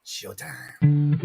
Showtime.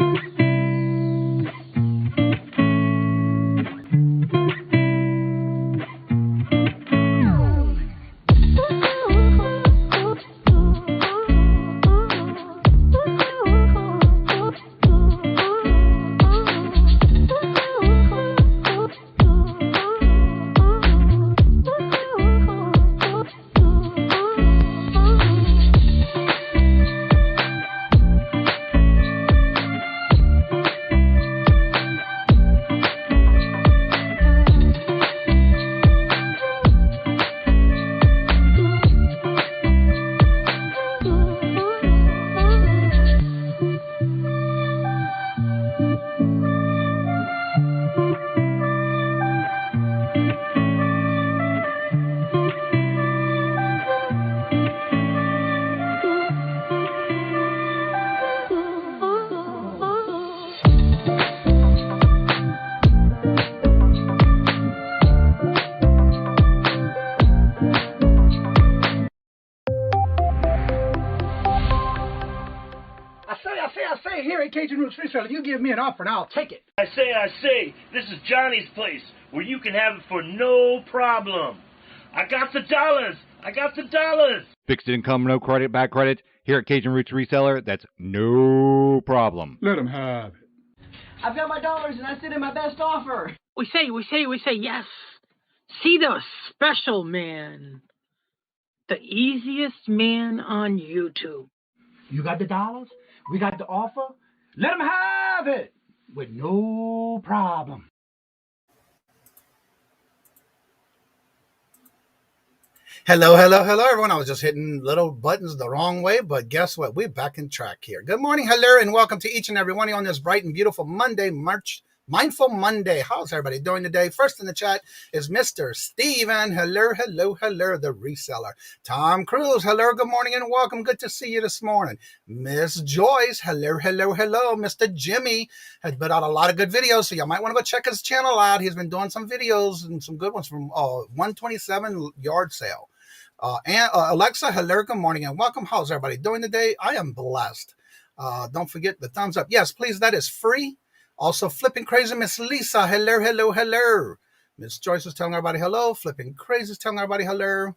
I say, here at Kajun Reseller, you give me an offer and I'll take it. I say, this is Johnny's place, where you can have it for no problem. I got the dollars. Fixed income, no credit, bad credit. Here at Cajun Roots Reseller, that's no problem. Let them have it. I've got my dollars and I sent in my best offer. We say yes. See the special man. The easiest man on YouTube. You got the dollars? We got the offer? Let them have it with no problem. Hello, everyone. I was just hitting little buttons the wrong way, but guess what? We're back in track here. Good morning, hello, and welcome to each and every one of you on this bright and beautiful Monday, Mindful Monday. How's everybody doing today? First in the chat is Mr. Steven. Hello, the reseller. Tom Cruise. Hello, good morning and welcome. Good to see you this morning. Miss Joyce. Hello. Mr. Jimmy has put out a lot of good videos, so you might want to go check his channel out. He's been doing some videos and some good ones from 127 yard sale. And Alexa, hello, good morning and welcome. How's everybody doing today? I am blessed. Don't forget the thumbs up. Yes, please, that is free. Also, Flipping Crazy, Miss Lisa. Hello. Miss Joyce is telling everybody hello. Flipping Crazy is telling everybody hello.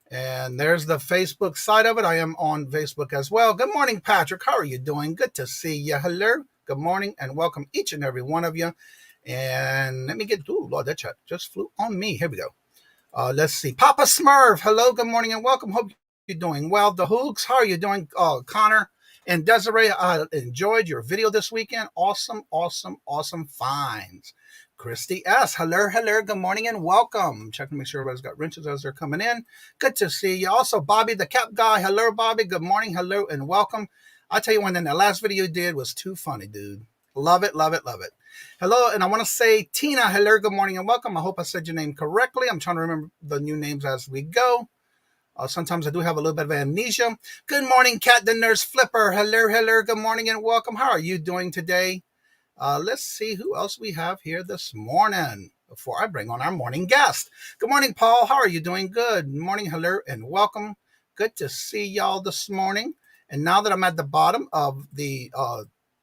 And there's the Facebook side of it. I am on Facebook as well. Good morning, Patrick. How are you doing? Good to see you. Hello. Good morning and welcome each and every one of you. And let me get, Lord, that chat just flew on me. Here we go. Let's see. Papa Smurf. Hello. Good morning and welcome. Hope you're doing well. The Hooks. How are you doing? Connor. And Desiree, I enjoyed your video this weekend. Awesome finds. Christy S. Hello. Good morning and welcome. Checking to make sure everybody's got wrenches as they're coming in. Good to see you. Also, Bobby, the cap guy. Hello, Bobby. Good morning. Hello and welcome. I tell you one thing, the last video you did was too funny, dude. Love it. Hello, and I want to say, Tina, hello, good morning and welcome. I hope I said your name correctly. I'm trying to remember the new names as we go. Sometimes I do have a little bit of amnesia. Good morning, Cat the Nurse Flipper. Hello. Good morning and welcome. How are you doing today? Let's see who else we have here this morning before I bring on our morning guest. Good morning, Paul. How are you doing? Good morning. Hello and welcome. Good to see y'all this morning. And now that I'm at the bottom of the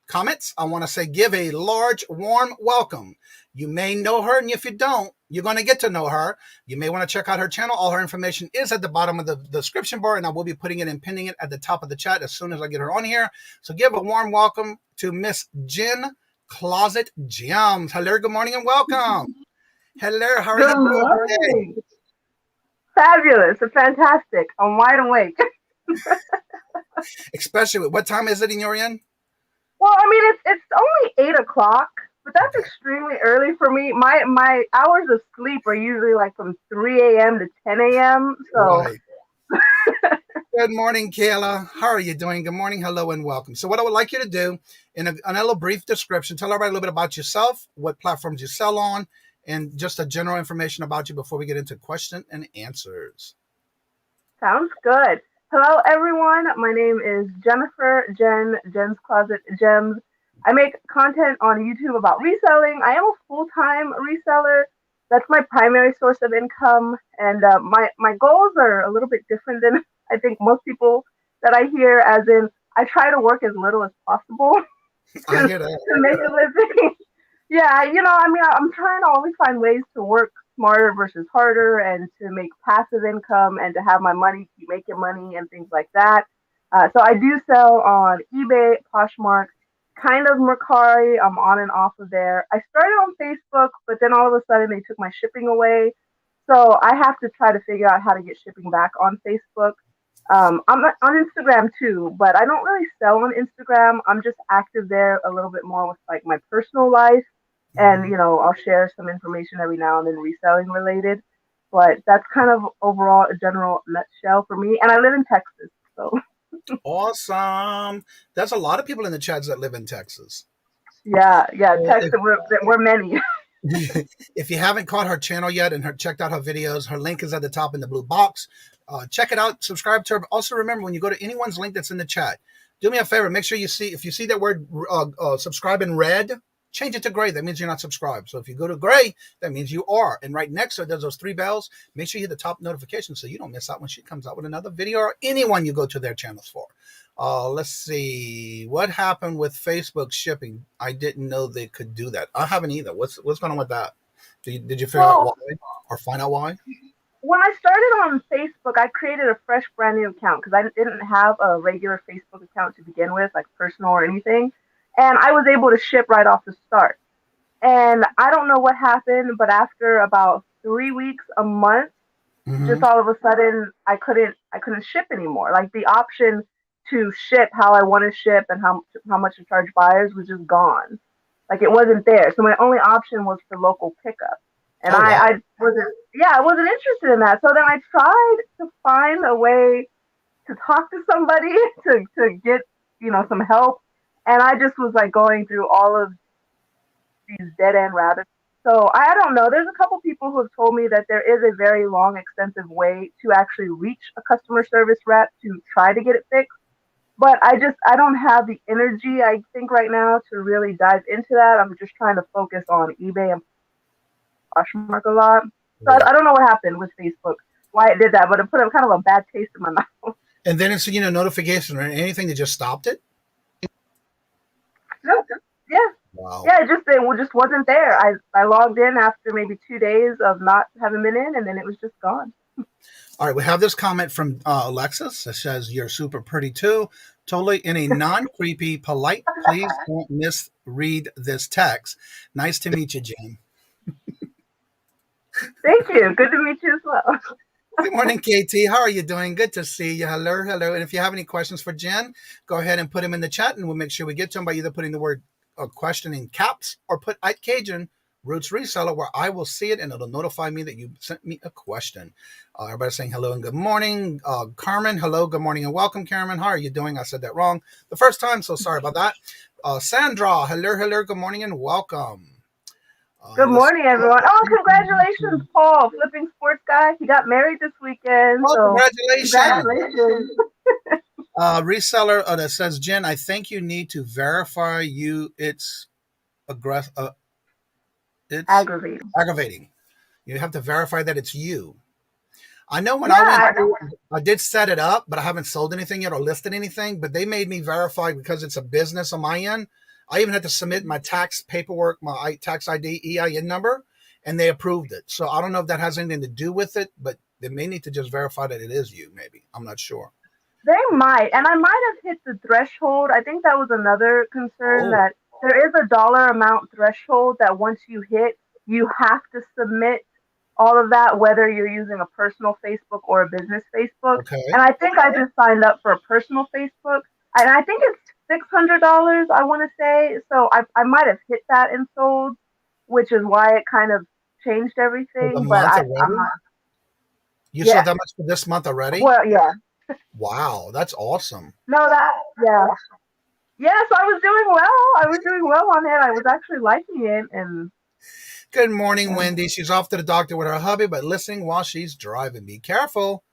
comments, I want to say give a large, warm welcome. You may know her, and if you don't, you're going to get to know her. You may want to check out her channel. All her information is at the bottom of the description bar, and I will be putting it and pinning it at the top of the chat as soon as I get her on here. So give a warm welcome to Miss Jen Closet Gems. Hello, good morning, and welcome. Hello, how are you doing today? Fabulous. It's fantastic. I'm wide awake. Especially, what time is it in your end? Well, I mean, it's only 8 o'clock, but that's extremely early for me. My hours of sleep are usually like from 3 a.m. to 10 a.m. So. Right. Good morning, Kayla. How are you doing? Good morning, hello, and welcome. So what I would like you to do, in a little brief description, tell everybody a little bit about yourself, what platforms you sell on, and just a general information about you before we get into question and answers. Sounds good. Hello, everyone. My name is Jennifer, Jen's Closet Gems. I make content on YouTube about reselling. I am a full-time reseller. That's my primary source of income. And my goals are a little bit different than I think most people that I hear, as in I try to work as little as possible I hear that. to make a living. Yeah, I mean, I'm trying to always find ways to work smarter versus harder and to make passive income and to have my money keep making money and things like that. So I do sell on eBay, Poshmark, kind of Mercari. I'm on and off of there. I started on Facebook, but then all of a sudden they took my shipping away. So I have to try to figure out how to get shipping back on Facebook. I'm on Instagram too, but I don't really sell on Instagram. I'm just active there a little bit more with like my personal life. And, I'll share some information every now and then reselling related. But that's kind of overall a general nutshell for me. And I live in Texas. So Awesome. There's a lot of people in the chats that live in Texas. yeah, Texas, we're many. If you haven't caught her channel yet and checked out her videos, her link is at the top in the blue box. Check it out. Subscribe to her. Also, remember, when you go to anyone's link that's in the chat, do me a favor. Make sure if you see that word subscribe in red, change it to gray. That means you're not subscribed. So if you go to gray, that means you are. And right next to it, there's those 3 bells. Make sure you hit the top notification so you don't miss out when she comes out with another video or anyone you go to their channels for. Let's see. What happened with Facebook shipping? I didn't know they could do that. I haven't either. What's going on with that? Did you figure out why or find out why? When I started on Facebook, I created a fresh brand new account because I didn't have a regular Facebook account to begin with, like personal or anything. And I was able to ship right off the start. And I don't know what happened, but after about 3 weeks, a month, just all of a sudden I couldn't ship anymore. Like the option to ship how I want to ship and how much to charge buyers was just gone. Like it wasn't there. So my only option was for local pickup. And I wasn't interested in that. So then I tried to find a way to talk to somebody to get, some help. And I just was like going through all of these dead end rabbits. So I don't know. There's a couple people who have told me that there is a very long, extensive way to actually reach a customer service rep to try to get it fixed. But I don't have the energy, I think, right now to really dive into that. I'm just trying to focus on eBay and Poshmark a lot. So I don't know what happened with Facebook, why it did that, but it put kind of a bad taste in my mouth. And then it's, notification or anything that just stopped it? No, yeah. Wow. Yeah, it just wasn't there. I logged in after maybe 2 days of not having been in, and then it was just gone. All right, we have this comment from Alexis that says, "You're super pretty too. Totally in a non-creepy, polite, please don't misread this text. Nice to meet you, Jen." Thank you. Good to meet you as well. Good morning, KT. How are you doing? Good to see you. Hello. And if you have any questions for Jen, go ahead and put them in the chat, and we'll make sure we get to them by either putting the word question in caps or put Kajun Roots Reseller, where I will see it and it'll notify me that you sent me a question. Everybody's saying hello and good morning. Carmen, hello, good morning and welcome, Carmen. How are you doing? I said that wrong the first time, so sorry about that. Sandra, hello, good morning and welcome. Good morning, everyone. Oh, congratulations, Paul, flipping sports guy. He got married this weekend. Oh, so congratulations. Reseller that says, Jen, I think you need to verify it's aggravating. You have to verify that it's you. I know when I did set it up, but I haven't sold anything yet or listed anything, but they made me verify because it's a business on my end. I even had to submit my tax paperwork, my tax ID, EIN number, and they approved it. So I don't know if that has anything to do with it, but they may need to just verify that it is you, maybe. I'm not sure. They might. And I might have hit the threshold. I think that was another concern, that there is a dollar amount threshold that once you hit, you have to submit all of that, whether you're using a personal Facebook or a business Facebook. Okay. And I think I just signed up for a personal Facebook. And I think it's $600, I want to say. So I might have hit that and sold, which is why it kind of changed everything. But I'm not. You sold that much for this month already? Well, yeah. Wow, that's awesome. Yeah. So I was doing well on it. I was actually liking it. And good morning, Wendy. She's off to the doctor with her hubby, but listening while she's driving. Be careful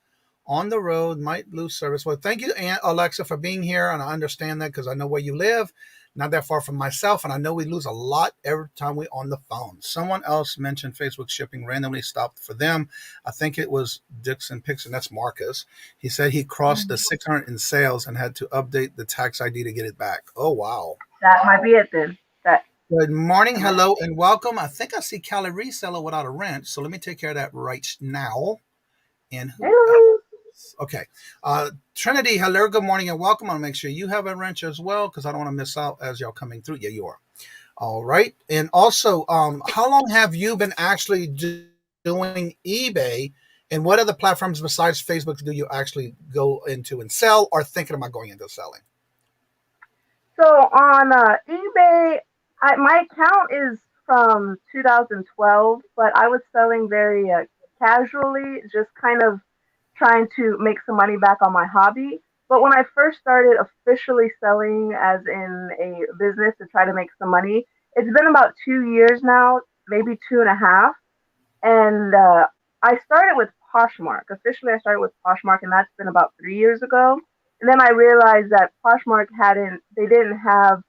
On the road, might lose service. Well, thank you, Aunt Alexa, for being here, and I understand that because I know where you live, not that far from myself, and I know we lose a lot every time we're on the phone. Someone else mentioned Facebook shipping randomly stopped for them. I think it was Dixon Pixon. That's Marcus. He said he crossed the 600 in sales and had to update the tax ID to get it back. Oh, wow. That might be it then. Good morning, hello, and welcome. I think I see Cali Reseller without a wrench, so let me take care of that right now. And who? Hello. Okay. Trinity, hello, good morning, and welcome. I'll make sure you have a wrench as well because I don't want to miss out as y'all coming through. Yeah, you are. All right. And also, how long have you been actually doing eBay, and what other platforms besides Facebook do you actually go into and sell or thinking about going into selling? So on eBay, my account is from 2012, but I was selling very casually, just kind of trying to make some money back on my hobby. But when I first started officially selling as in a business to try to make some money, it's been about 2 years now, maybe 2.5. And I started with Poshmark. Officially, I started with Poshmark, and that's been about 3 years ago. And then I realized that Poshmark they didn't have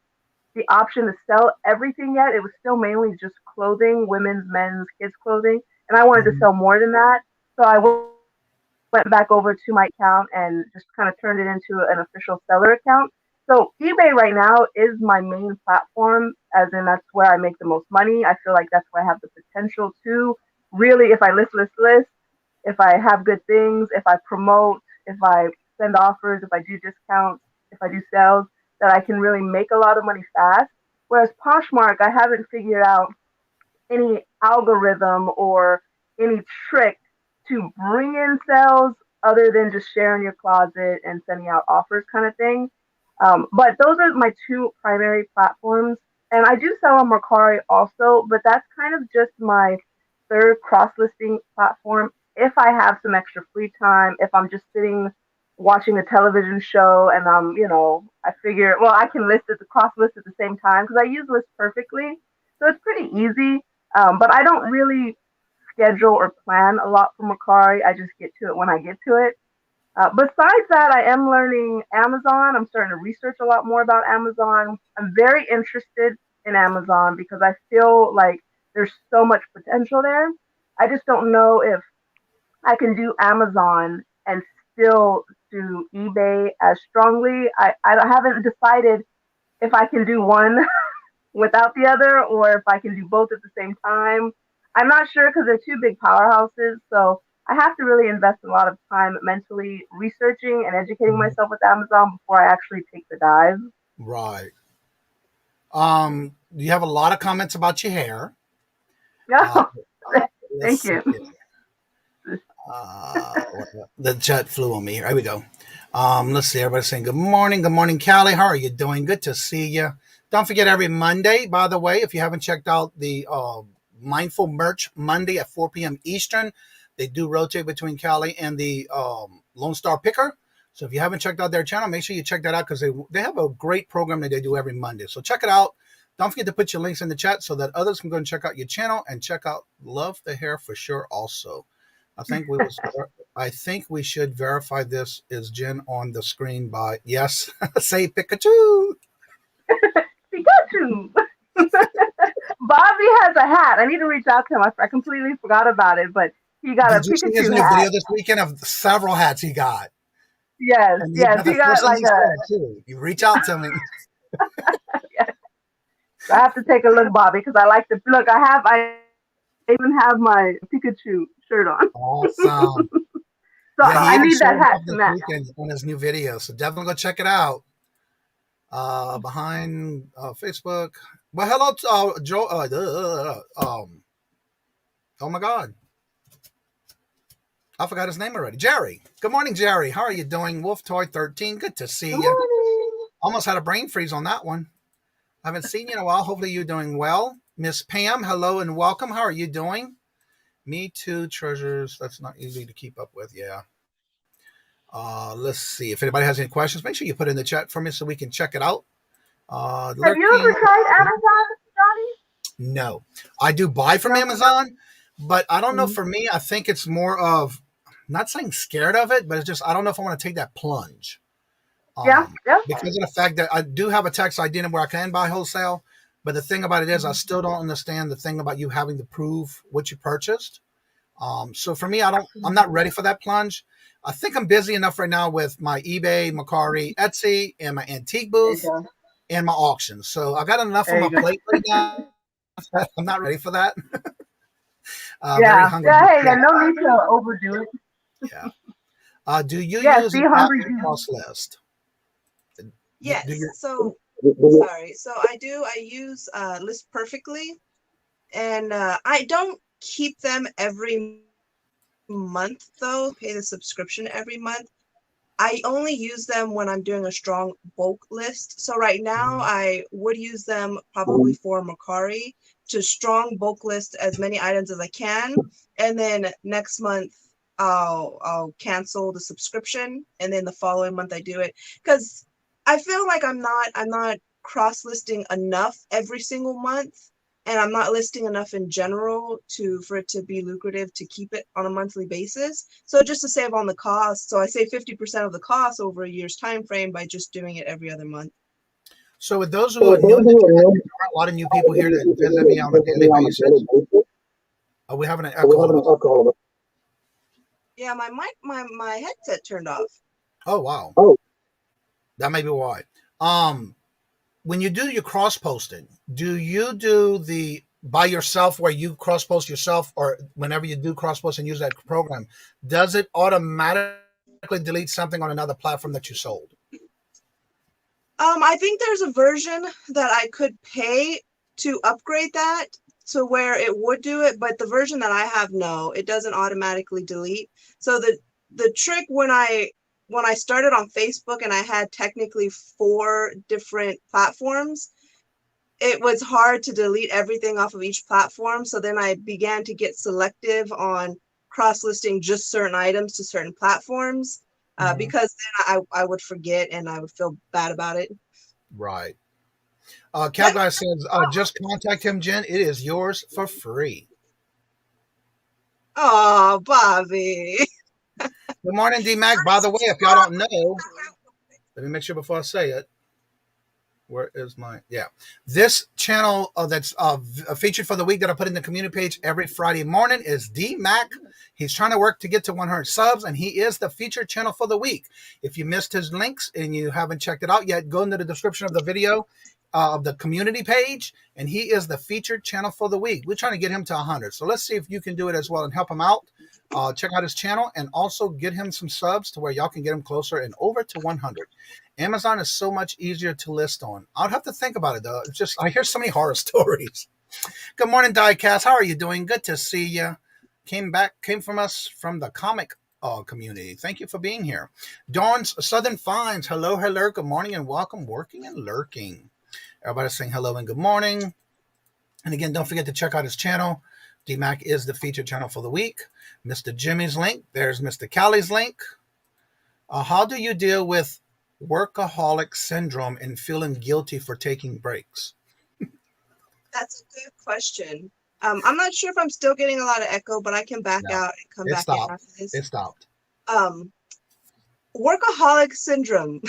the option to sell everything yet. It was still mainly just clothing, women's, men's, kids clothing. And I wanted to sell more than that. So I went back over to my account and just kind of turned it into an official seller account. So eBay right now is my main platform, as in that's where I make the most money. I feel like that's where I have the potential to really, if I list, if I have good things, if I promote, if I send offers, if I do discounts, if I do sales, that I can really make a lot of money fast. Whereas Poshmark, I haven't figured out any algorithm or any trick to bring in sales other than just sharing your closet and sending out offers kind of thing. But those are my two primary platforms. And I do sell on Mercari also, but that's kind of just my third cross-listing platform. If I have some extra free time, if I'm just sitting watching a television show and I figure, well, I can list it, the cross list at the same time because I use List Perfectly. So it's pretty easy. But I don't really schedule or plan a lot for Mercari. I just get to it when I get to it. Besides that, I am learning Amazon. I'm starting to research a lot more about Amazon. I'm very interested in Amazon because I feel like there's so much potential there. I just don't know if I can do Amazon and still do eBay as strongly. I haven't decided if I can do one without the other or if I can do both at the same time. I'm not sure because they're two big powerhouses. So I have to really invest a lot of time mentally researching and educating myself with Amazon before I actually take the dive. Right. You have a lot of comments about your hair. Yeah. Thank you. The jet flew on me here. Here we go. Let's see. Everybody's saying good morning. Good morning, Callie. How are you doing? Good to see you. Don't forget every Monday, by the way, if you haven't checked out the Mindful Merch Monday at 4 p.m. Eastern, they do rotate between Callie and the Lone Star Picker. So if you haven't checked out their channel, make sure you check that out because they have a great program that they do every Monday. So check it out. Don't forget to put your links in the chat so that others can go and check out your channel and check out Love the Hair for sure also. I think we should verify this. Is Jen on the screen by yes. Say Pikachu. Pikachu. Bobby has a hat. I need to reach out to him. I completely forgot about it, but he got Did a you see Pikachu his new hat. video this weekend of several hats he got? Yes, yes. He got like too. You reach out to me. Yes. So I have to take a look, Bobby, because I like to look. I even have my Pikachu shirt on. Awesome. So yeah, I need that hat to match on his new video. So definitely go check it out. Behind Facebook. Well, hello, Joe. Oh my God, I forgot his name already. Jerry. Good morning, Jerry. How are you doing? Wolf Toy 13. Good to see you. Almost had a brain freeze on that one. I haven't seen you in a while. Hopefully you're doing well. Miss Pam, hello and welcome. How are you doing? Me too, treasures. That's not easy to keep up with. Yeah. Let's see. If anybody has any questions, make sure you put it in the chat for me so we can check it out. Have you ever tried Amazon, Johnny? No. I do buy from Amazon, but I don't know. For me, I think it's more of not saying scared of it, but it's just I don't know if I want to take that plunge. Yeah, yeah. Because of the fact that I do have a tax ID where I can buy wholesale, but the thing about it is I still don't understand the thing about you having to prove what you purchased. So for me, I'm not ready for that plunge. I think I'm busy enough right now with my eBay, Mercari, Etsy, and my antique There you booth go. and my auctions. So I got enough on There my you go. plate right now. I'm not ready for that. Very Yeah, hungry. yeah. Hey, yeah. No need to overdo it. Yeah. Do you Yes, use be an app hungry. to cross list? Yes. Do you? So sorry. So I do. I use List Perfectly, and I don't keep them every month though. Pay the subscription every month. I only use them when I'm doing a strong bulk list. So right now I would use them probably for Mercari to strong bulk list as many items as I can. And then next month I'll cancel the subscription, and then the following month I do it. Because I feel like I'm not cross listing enough every single month, and I'm not listing enough in general for it to be lucrative to keep it on a monthly basis. So just to save on the cost, so I save 50% of the cost over a year's time frame by just doing it every other month. So with those who are new, there are a lot of new people here that visit me on a daily basis. Are we having an echo? Yeah, my mic, my headset turned off. Oh wow, that may be why. When you do your cross posting, do you do the by yourself where you cross post yourself, or whenever you do cross post and use that program, does it automatically delete something on another platform that you sold? I think there's a version that I could pay to upgrade that to where it would do it, but the version that I have, no, it doesn't automatically delete. So the trick when I started on Facebook and I had technically 4 different platforms, it was hard to delete everything off of each platform. So then I began to get selective on cross-listing just certain items to certain platforms, because then I would forget and I would feel bad about it. Right. Cal Guy says, just contact him, Jen. It is yours for free. Oh, Bobby. Good morning, D-Mac. By the way, if y'all don't know, let me make sure before I say it. Where is my, yeah. This channel that's featured for the week that I put in the community page every Friday morning is D-Mac. He's trying to work to get to 100 subs, and he is the featured channel for the week. If you missed his links and you haven't checked it out yet, go into the description of the video of the community page, and he is the featured channel for the week. We're trying to get him to 100. So let's see if you can do it as well and help him out. Check out his channel and also get him some subs to where y'all can get him closer and over to 100. Amazon is so much easier to list on. I'd have to think about it though. It's just I hear so many horror stories. Good morning, Diecast. How are you doing? Good to see you. Came from us from the comic community. Thank you for being here. Dawn's Southern Finds. Hello. Good morning and welcome. Working and lurking. Everybody's saying hello and good morning. And again, don't forget to check out his channel. DMAC is the featured channel for the week. Mr. Jimmy's link. There's Mr. Callie's link. How do you deal with workaholic syndrome and feeling guilty for taking breaks? That's a good question. I'm not sure if I'm still getting a lot of echo, but I can back out and come back in after this. It stopped. Workaholic syndrome.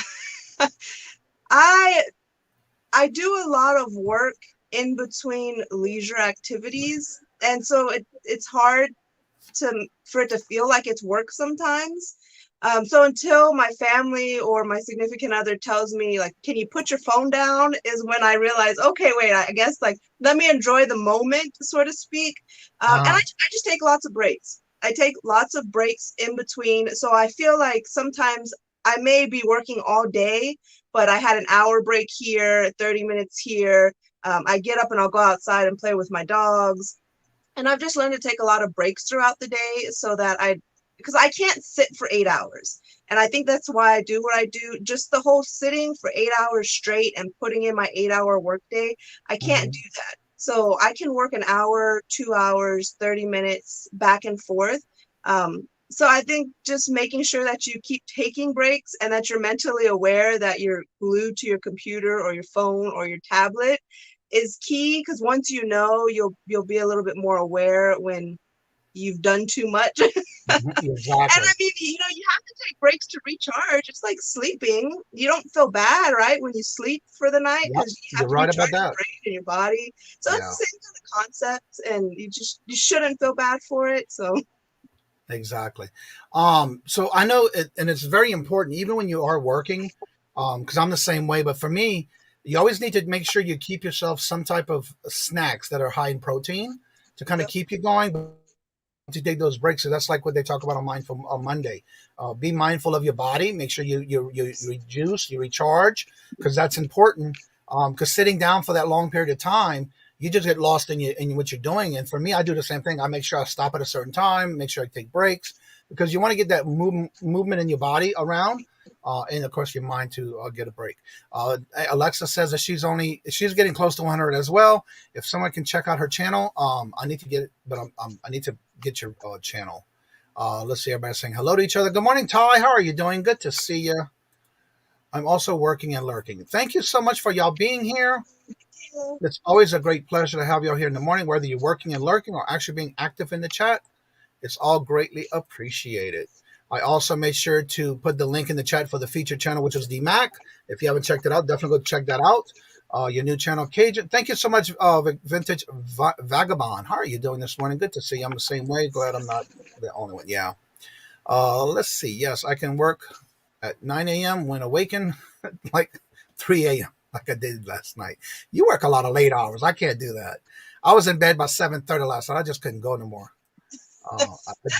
I do a lot of work in between leisure activities, and so it's hard for it to feel like it's work sometimes. So until my family or my significant other tells me, like, can you put your phone down, is when I realize, okay, wait, I guess, like, let me enjoy the moment, so to speak. And I just take lots of breaks. I take lots of breaks in between. So I feel like sometimes I may be working all day, but I had an hour break here, 30 minutes here. I get up and I'll go outside and play with my dogs. And I've just learned to take a lot of breaks throughout the day so that because I can't sit for 8 hours. And I think that's why I do what I do. Just the whole sitting for 8 hours straight and putting in my 8-hour workday, I can't do that. So I can work an hour, 2 hours, 30 minutes back and forth. So I think just making sure that you keep taking breaks and that you're mentally aware that you're glued to your computer or your phone or your tablet is key, because once you know, you'll be a little bit more aware when you've done too much. Mhm, And exactly. I mean, you have to take breaks to recharge. It's like sleeping. You don't feel bad, right, when you sleep for the night Yep, because you have you're to right recharge about your that. brain and your body. So it's Yeah, the same kind of concept, and you shouldn't feel bad for it. So exactly. So I know it, and it's very important, even when you are working, because I'm the same way. But for me, you always need to make sure you keep yourself some type of snacks that are high in protein to kind of yep. keep you going. To take those breaks. So that's like what they talk about on Mindful on Monday. Be mindful of your body. Make sure you reduce, you recharge, because that's important. Because sitting down for that long period of time, you just get lost in what you're doing. And for me, I do the same thing. I make sure I stop at a certain time. Make sure I take breaks because you want to get that movement in your body around. And of course, your mind to get a break. Alexa says that she's getting close to 100 as well. If someone can check out her channel, I need to get it, but I need to get your channel. Let's see, everybody saying hello to each other. Good morning, Ty. How are you doing? Good to see you. I'm also working and lurking. Thank you so much for y'all being here. It's always a great pleasure to have y'all here in the morning, whether you're working and lurking or actually being active in the chat. It's all greatly appreciated. I also made sure to put the link in the chat for the featured channel, which is DMAC. If you haven't checked it out, definitely go check that out. Your new channel, Cajun. Thank you so much, Vintage Vagabond. How are you doing this morning? Good to see you. I'm the same way. Glad I'm not the only one. Yeah. Let's see. Yes, I can work at 9 a.m. when awakened, like 3 a.m. like I did last night. You work a lot of late hours. I can't do that. I was in bed by 7:30 last night. I just couldn't go no more. I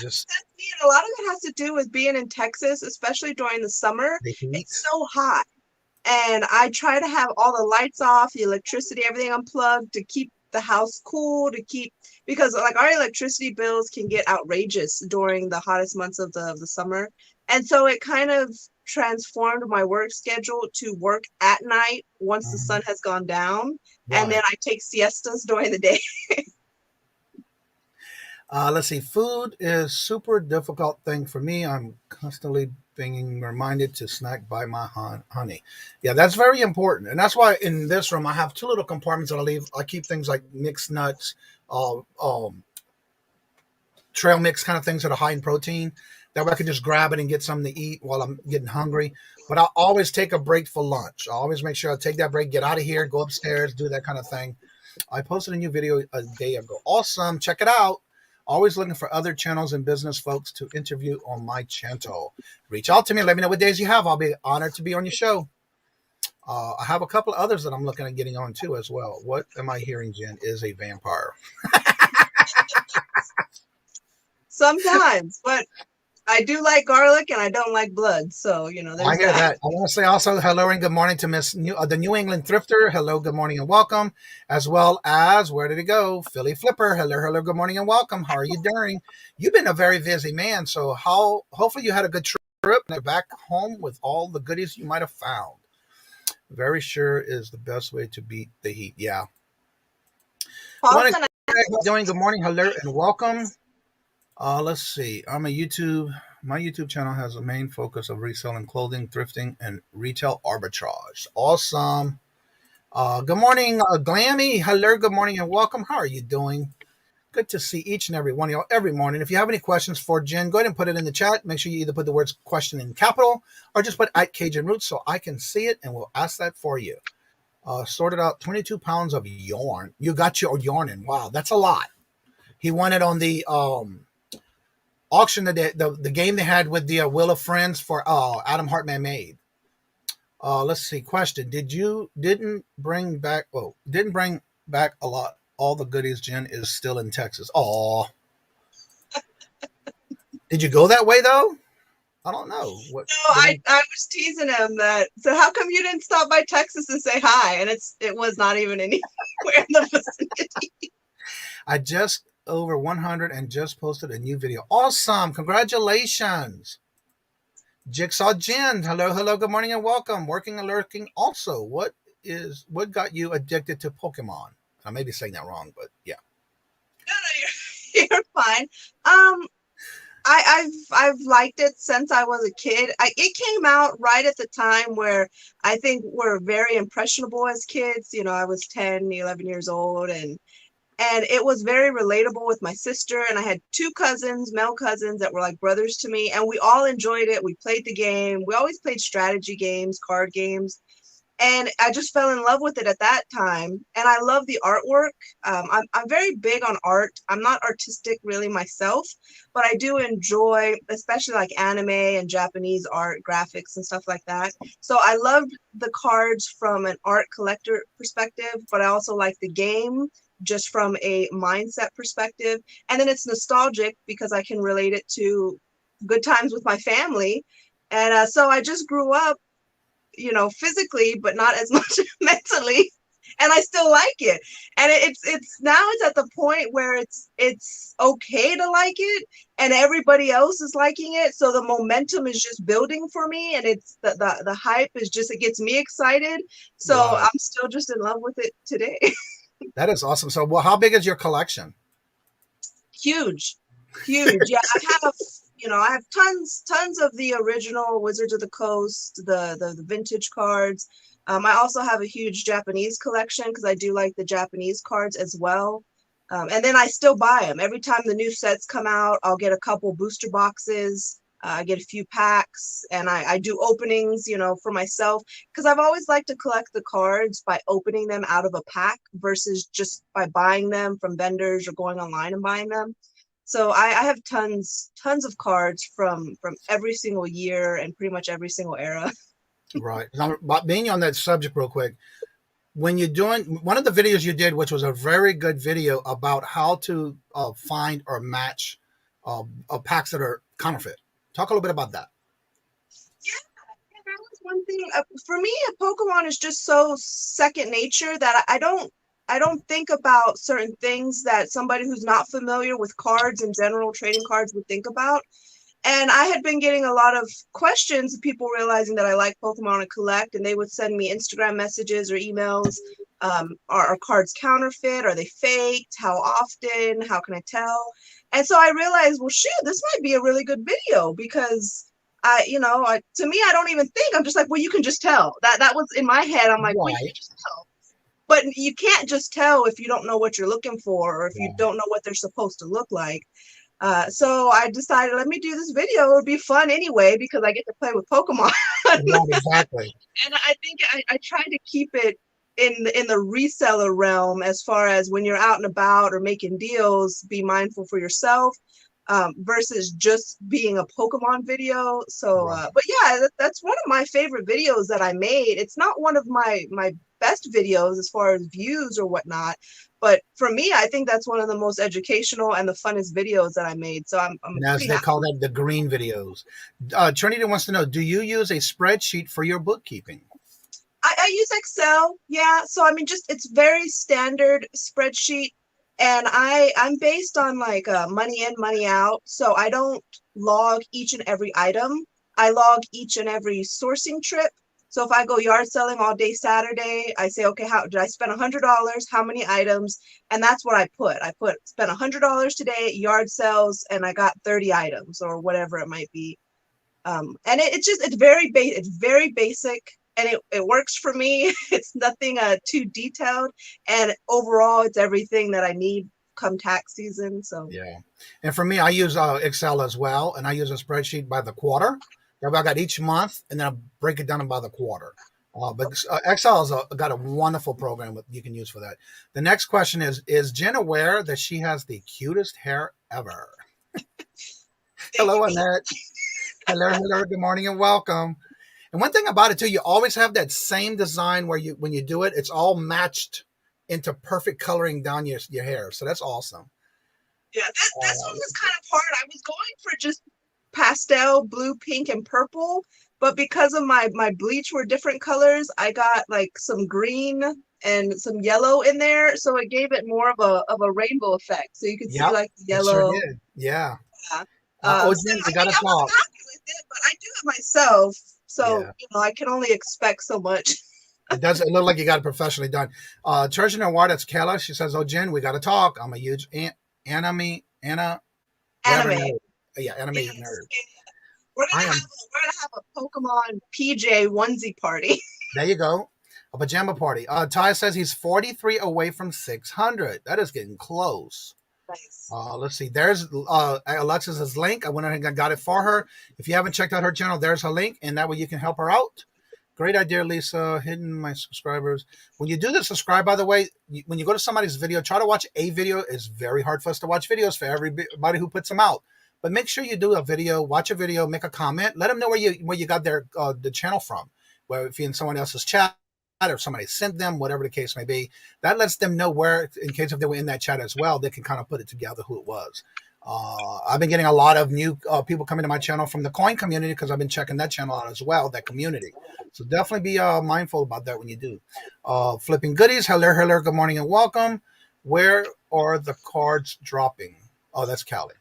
just That's me. And a lot of it has to do with being in Texas, especially during the summer. the heat. It's so hot. And I try to have all the lights off, the electricity, everything unplugged to keep the house cool, because like our electricity bills can get outrageous during the hottest months of the summer. And so it kind of transformed my work schedule to work at night once the sun has gone down. And then Right. I take siestas during the day. Let's see. Food is super difficult thing for me. I'm constantly being reminded to snack by my honey. Yeah, that's very important, and that's why in this room I have two little compartments that I leave. I keep things like mixed nuts, uh, um, trail mix kind of things that are high in protein. That way I can just grab it and get something to eat while I'm getting hungry. But I always take a break for lunch. I always make sure I take that break, get out of here, go upstairs, do that kind of thing. I posted a new video a day ago. Awesome. Check it out. Always looking for other channels and business folks to interview on my channel. Reach out to me. Let me know what days you have. I'll be honored to be on your show. I have a couple of others that I'm looking at getting on too as well. What am I hearing, Jen, is a vampire. Sometimes, but I do like garlic and I don't like blood. So, I there's hear that. that. I want to say also hello and good morning to the New England Thrifter. Hello, good morning and welcome. As well as, where did it go? Philly Flipper. Hello, hello, good morning and welcome. How are you doing? You've been a very busy man. So hopefully you had a good trip and you're back home with all the goodies you might have found. Very sure is the best way to beat the heat. Yeah. Good morning. Often, How you doing? Good morning. Hello and welcome. Let's see. My YouTube channel has a main focus of reselling clothing, thrifting, and retail arbitrage. Awesome. Good morning, Glammy. Hello, good morning, and welcome. How are you doing? Good to see each and every one of y'all every morning. If you have any questions for Jen, go ahead and put it in the chat. Make sure you either put the words question in capital or just put at Cajun Roots so I can see it and we'll ask that for you. Sorted out 22 pounds of yarn. You got your yarn in. Wow, that's a lot. He won it on the auction the game they had with the Wheel of Friends for Adam Hartman made. Let's see. Question: didn't bring back a lot? All the goodies. Jen is still in Texas. Oh, did you go that way though? I don't know. What? no, Did I was teasing him that. So how come you didn't stop by Texas and say hi? And it was not even anywhere in the vicinity. I just over 100 and just posted a new video. Awesome! Congratulations. Jigsaw Jen, hello, hello, good morning and welcome. Working and lurking. Also, what got you addicted to Pokemon? I may be saying that wrong, but yeah. No, you're fine. I've liked it since I was a kid. It came out right at the time where I think we're very impressionable as kids. I was 10, 11 years old, and And it was very relatable with my sister. And I had two cousins, male cousins, that were like brothers to me. And we all enjoyed it. We played the game. We always played strategy games, card games. And I just fell in love with it at that time. And I love the artwork. I'm very big on art. I'm not artistic really myself, but I do enjoy, especially like anime and Japanese art, graphics and stuff like that. So I loved the cards from an art collector perspective, but I also like the game just from a mindset perspective. And then it's nostalgic because I can relate it to good times with my family. And so I just grew up, physically, but not as much mentally. And I still like it. And it's now it's at the point where it's okay to like it, and everybody else is liking it. So the momentum is just building for me, and it's the hype is just, it gets me excited. So Right. I'm still just in love with it today. That is awesome. So, well, how big is your collection? Huge. Yeah, I have tons of the original Wizards of the Coast, the vintage cards. I also have a huge Japanese collection because I do like the Japanese cards as well. And then I still buy them. Every time the new sets come out, I'll get a couple booster boxes. I get a few packs, and I do openings, for myself, because I've always liked to collect the cards by opening them out of a pack versus just by buying them from vendors or going online and buying them. So I have tons of cards from every single year and pretty much every single era. Right. Now, but being on that subject real quick, when you're doing one of the videos you did, which was a very good video about how to find or match packs that are counterfeit. Talk a little bit about that. Yeah, that was one thing. For me, Pokemon is just so second nature that I don't think about certain things that somebody who's not familiar with cards in general, trading cards, would think about. And I had been getting a lot of questions, people realizing that I like Pokemon and collect, and they would send me Instagram messages or emails. Are cards counterfeit? Are they faked? How often? How can I tell? And so I realized, well, shoot, this might be a really good video because to me, I don't even think. I'm just like, well, you can just tell. That was in my head. I'm like, well, you Right. can just tell. But you can't just tell if you don't know what you're looking for or if you don't know what they're supposed to look like. So I decided, let me do this video. It would be fun anyway because I get to play with Pokemon. Right, exactly. And I think I try to keep it in the reseller realm, as far as when you're out and about or making deals, be mindful for yourself, versus just being a Pokemon video. So, Right. but yeah, that's one of my favorite videos that I made. It's not one of my best videos as far as views or whatnot, but for me, I think that's one of the most educational and the funnest videos that I made. So I'm And as pretty they happy. call that, the green videos. Trinity wants to know, do you use a spreadsheet for your bookkeeping? I use Excel. Yeah. So, I mean, just, it's very standard spreadsheet. And I'm based on like money in, money out. So I don't log each and every item. I log each and every sourcing trip. So if I go yard selling all day Saturday, I say, okay, how did I spend $100? How many items? And that's what I put. Spent $100 today at yard sales, and I got 30 items or whatever it might be. And it's very basic, and it works for me. It's nothing too detailed, and overall it's everything that I need come tax season. So Yeah. And for me, I use Excel as well, and I use a spreadsheet by the quarter. I got each month, and then I break it down by the quarter. But Excel has got a wonderful program that you can use for that. The next question is Jen aware that she has the cutest hair ever? Hello, Annette. Hello. Good morning and welcome. And one thing about it too, you always have that same design where when you do it, it's all matched into perfect coloring down your hair. So that's awesome. yeah, this one was kind of hard. I was going for just pastel blue, pink, and purple, but because of my bleach were different colors, I got like some green and some yellow in there, so it gave it more of a rainbow effect. So you could see Yep, like the it sure yellow. did. Yeah. Yeah. Oh, So Jen, we I got mean, to I wasn't talk. happy with it, but I do it myself, so Yeah. I can only expect so much. It doesn't look like you got it professionally done. Treasurer Award, that's Kayla. She says, "Oh, Jen, we got to talk. I'm a huge anime, whatever Anime. nerd. Yeah, anime Yes. nerd. We're I gonna am. have a Pokemon PJ onesie party. There you go. A pajama party. Ty says he's 43 away from 600. That is getting close. Nice. Let's see. There's Alexis's link. I went ahead and got it for her. If you haven't checked out her channel, there's her link, and that way you can help her out. Great idea, Lisa. Hidden my subscribers. When you do the subscribe, by the way, when you go to somebody's video, try to watch a video. It's very hard for us to watch videos for everybody who puts them out. But make sure you do a video, watch a video, make a comment. Let them know where you got their the channel from. Where if you're in someone else's chat or somebody sent them, whatever the case may be, that lets them know where, in case if they were in that chat as well, they can kind of put it together who it was. I've been getting a lot of new people coming to my channel from the coin community because I've been checking that channel out as well, that community. So definitely be mindful about that when you do. Flipping goodies. Hello, good morning and welcome. Where are the cards dropping? Oh, that's Callie.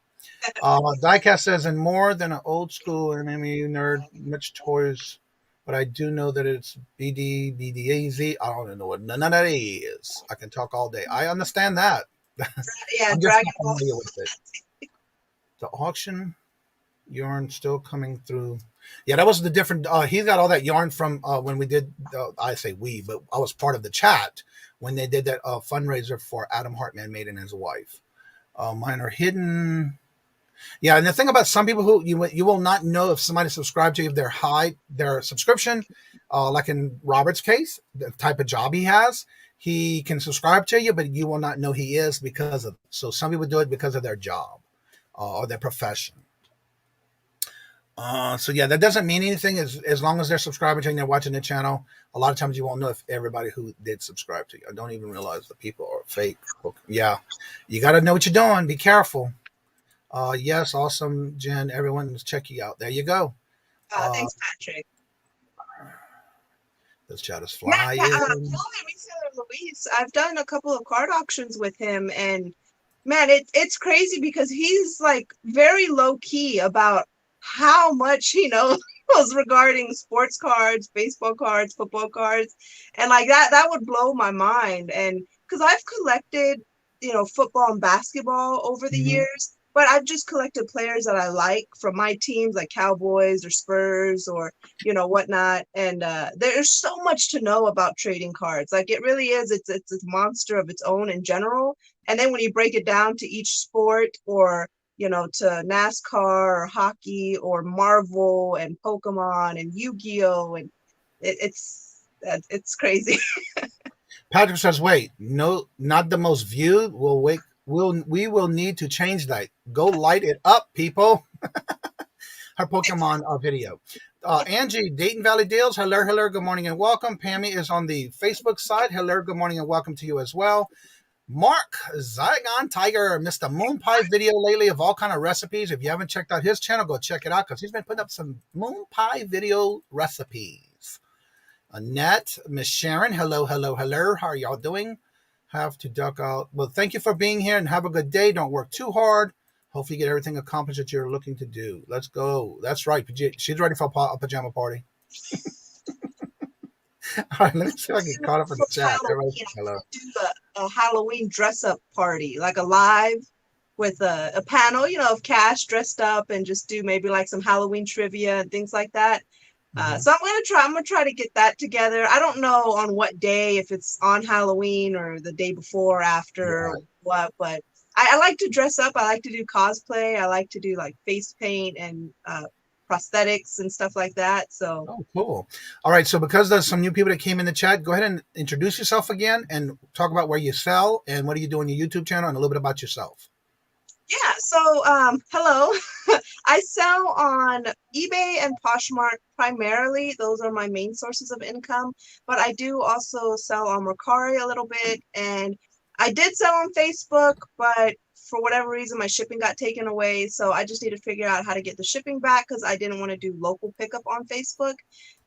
Diecast says, and more than an old school MMU nerd, much toys, but I do know that it's BDAZ. I don't know what none of that is. I can talk all day. I understand that. Yeah, I'm just Dragon not Ball. familiar with it. The auction yarn still coming through. Yeah, that was the different. He got all that yarn from when we did. I say we, but I was part of the chat when they did that fundraiser for Adam Hartman made and his wife. Mine are hidden. Yeah, and the thing about some people who you will not know if somebody subscribed to you if they're high their subscription, like in Robert's case, the type of job he has, he can subscribe to you, but you will not know he is because of. So some people do it because of their job or their profession. So yeah, that doesn't mean anything as long as they're subscribing to you and they're watching the channel. A lot of times you won't know if everybody who did subscribe to you. I don't even realize the people are fake. Yeah, you got to know what you're doing. Be careful. Yes, awesome, Jen. Everyone's check you out. There you go. Thanks, Patrick. This chat is Yeah, flying. Reseller Luis. I've done a couple of card auctions with him, and man, it's crazy because he's like very low key about how much he knows regarding sports cards, baseball cards, football cards, and like that would blow my mind. And because I've collected, football and basketball over the years, but I've just collected players that I like from my teams, like Cowboys or Spurs or whatnot. And there's so much to know about trading cards. Like it really is. It's a monster of its own in general. And then when you break it down to each sport or to NASCAR or hockey or Marvel and Pokemon and Yu-Gi-Oh! And it's crazy. Patrick says, wait, no, not the most viewed. We will need to change that. Go light it up, people. Her Pokemon video. Angie, Dayton Valley Deals. Hello, good morning and welcome. Pammy is on the Facebook side. Hello, good morning and welcome to you as well. Mark Zygon Tiger, Mr. Moon Pie video lately of all kind of recipes. If you haven't checked out his channel, go check it out because he's been putting up some moon pie video recipes. Annette, Miss Sharon, hello. How are y'all doing? Have to duck out. Well, thank you for being here and have a good day. Don't work too hard. Hopefully you get everything accomplished that you're looking to do. Let's go. That's right. She's ready for a pajama party. All right, let me see if I can get caught up in the chat. Hello. Do a Halloween dress-up party, like a live with a panel, of Cash dressed up and just do maybe like some Halloween trivia and things like that. So I'm gonna try to get that together. I don't know on what day, if it's on Halloween or the day before or after or what, but I like to dress up. I like to do cosplay. I like to do like face paint and prosthetics and stuff like that. So cool. All right, so because there's some new people that came in the chat, go ahead and introduce yourself again and talk about where you sell and what do you do on your YouTube channel and a little bit about yourself. Yeah, so hello. I sell on eBay and Poshmark primarily. Those are my main sources of income, but I do also sell on Mercari a little bit, and I did sell on Facebook, but for whatever reason my shipping got taken away, so I just need to figure out how to get the shipping back because I didn't want to do local pickup on Facebook.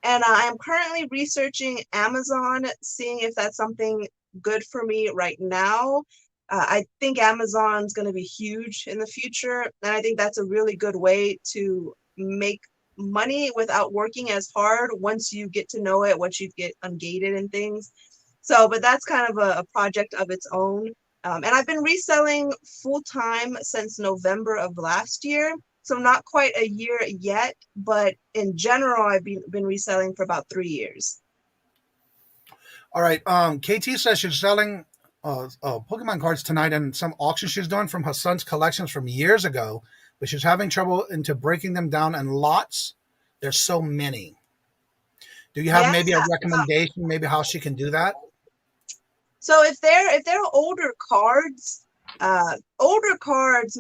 And I am currently researching Amazon, seeing if that's something good for me right now. I think Amazon's going to be huge in the future, and I think that's a really good way to make money without working as hard once you get to know it, once you get ungated and things. So, but that's kind of a project of its own. And I've been reselling full-time since November of last year, so not quite a year yet, but in general, I've been reselling for about 3 years. All right. KT says she's selling Pokemon cards tonight in some auction she's doing from her son's collections from years ago, but she's having trouble into breaking them down in lots. There's so many. Do you have Yeah. maybe a recommendation, maybe how she can do that? So if they're older cards,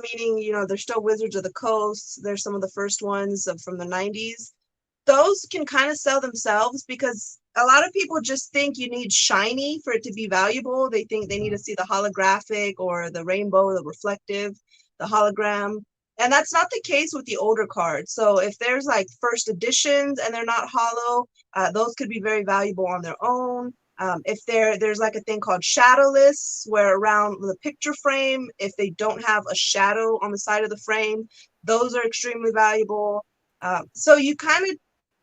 meaning, you know, they're still Wizards of the Coast, they're some of the first ones from the 90s, those can kind of sell themselves because a lot of people just think you need shiny for it to be valuable. They think they need to see the holographic or the rainbow, the reflective, the hologram. And that's not the case with the older cards. So if there's like first editions and they're not hollow, those could be very valuable on their own. If there's like a thing called shadowless, where around the picture frame, if they don't have a shadow on the side of the frame, those are extremely valuable. So you kind of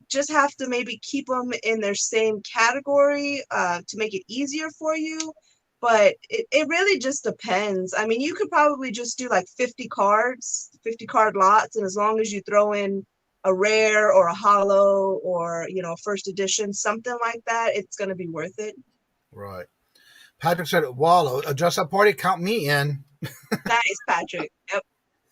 just have to maybe keep them in their same category to make it easier for you. But it really just depends. I mean, you could probably just do like 50 cards, 50 card lots. And as long as you throw in a rare or a hollow or, you know, first edition, something like that, it's going to be worth it. Right. Patrick said, Wallow, a dress up party, count me in. Nice, Patrick. Yep.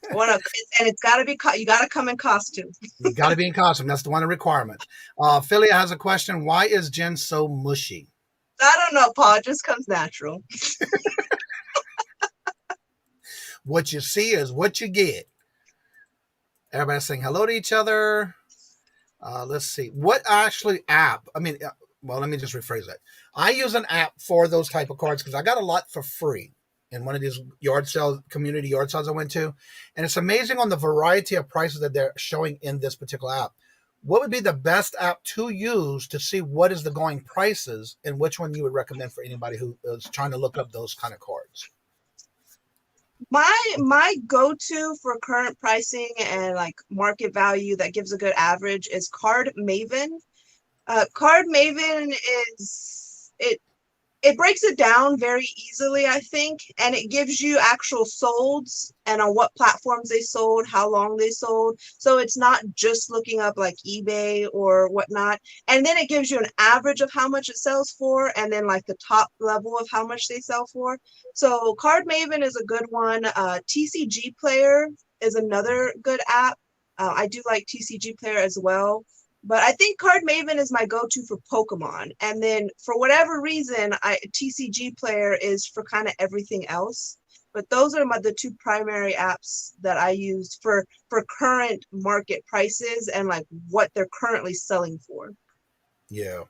And it's got to be, you got to come in costume. You got to be in costume. That's the one requirement. Philia has a question. Why is Jen so mushy? I don't know, Paul. It just comes natural. What you see is what you get. Everybody's saying hello to each other. Let's see. What actually app? I mean, well, let me just rephrase that. I use an app for those type of cards because I got a lot for free in one of these yard sales, community yard sales I went to. And it's amazing on the variety of prices that they're showing in this particular app. What would be the best app to use to see what is the going prices and which one you would recommend for anybody who is trying to look up those kind of cards? My go-to for current pricing and like market value that gives a good average is Card Maven. Card Maven it breaks it down very easily, I think, and it gives you actual solds and on what platforms they sold, how long they sold. So it's not just looking up like eBay or whatnot. And then it gives you an average of how much it sells for, and then like the top level of how much they sell for. So Card Maven is a good one. TCG Player is another good app. I do like TCG Player as well. But I think Card Maven is my go-to for Pokemon. And then for whatever reason, TCG Player is for kind of everything else. But those are the two primary apps that I use for current market prices and like what they're currently selling for. Yeah.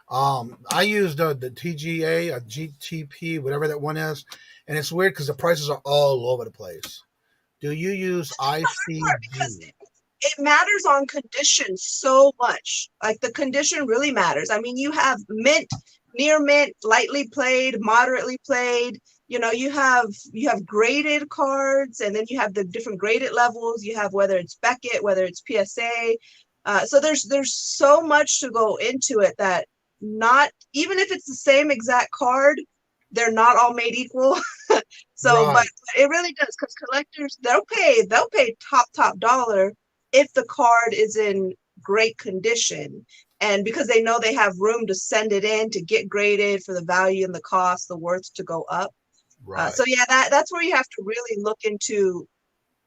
I used the TGA, a GTP, whatever that one is. And it's weird because the prices are all over the place. Do you use ICG? It matters on condition so much. Like the condition really matters. I mean, you have mint, near mint, lightly played, moderately played. You know, you have graded cards, and then you have the different graded levels. You have whether it's Beckett, whether it's PSA. So there's so much to go into it that not even if it's the same exact card, they're not all made equal. So, right. But it really does, because collectors they'll pay top dollar if the card is in great condition, and because they know they have room to send it in to get graded for the value and the cost, the worth to go up. Right. So yeah, that's where you have to really look into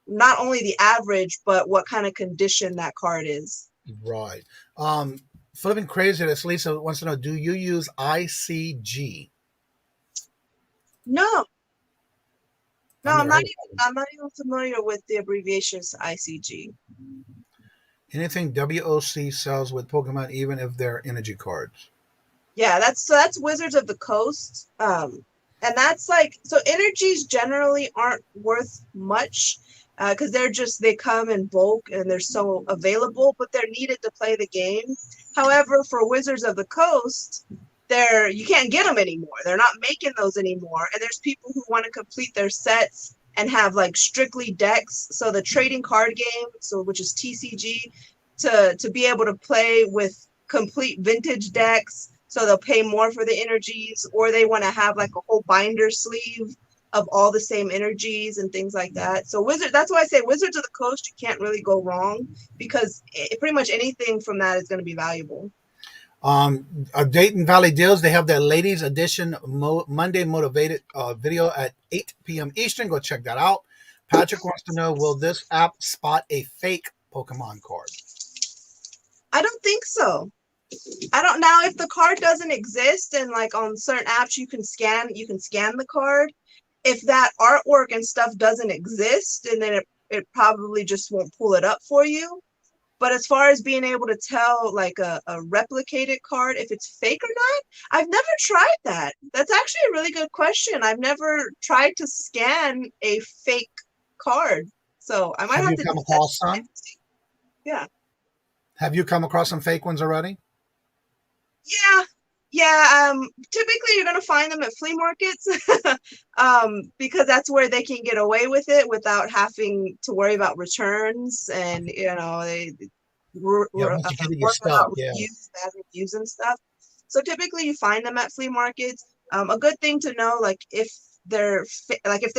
not only the average, but what kind of condition that card is. Right. Flipping crazy, this Lisa wants to know, do you use ICG? No, I'm not even familiar with the abbreviations ICG. Anything WOC sells with Pokemon, even if they're energy cards. Yeah, that's Wizards of the Coast. And that's like, so energies generally aren't worth much because they come in bulk and they're so available, but they're needed to play the game. However, for Wizards of the Coast, you can't get them anymore. They're not making those anymore. And there's people who want to complete their sets and have like strictly decks. So the trading card game, which is TCG, to be able to play with complete vintage decks. So they'll pay more for the energies, or they want to have like a whole binder sleeve of all the same energies and things like that. So that's why I say Wizards of the Coast, you can't really go wrong because pretty much anything from that is going to be valuable. Dayton Valley Deals, they have their ladies edition Monday motivated video at 8 p.m. Eastern. Go check that out. Patrick wants to know, will this app spot a fake Pokemon card? I don't think so. I don't know if the card doesn't exist and like on certain apps you can scan the card. If that artwork and stuff doesn't exist, and then it probably just won't pull it up for you. But as far as being able to tell like a replicated card if it's fake or not, I've never tried that. That's actually a really good question. I've never tried to scan a fake card. So I might have you to come across some? Yeah. Have you come across some fake ones already? Yeah. Typically you're gonna find them at flea markets, because that's where they can get away with it without having to worry about returns, and they work about bad reviews and stuff. So typically you find them at flea markets. A good thing to know, like if they're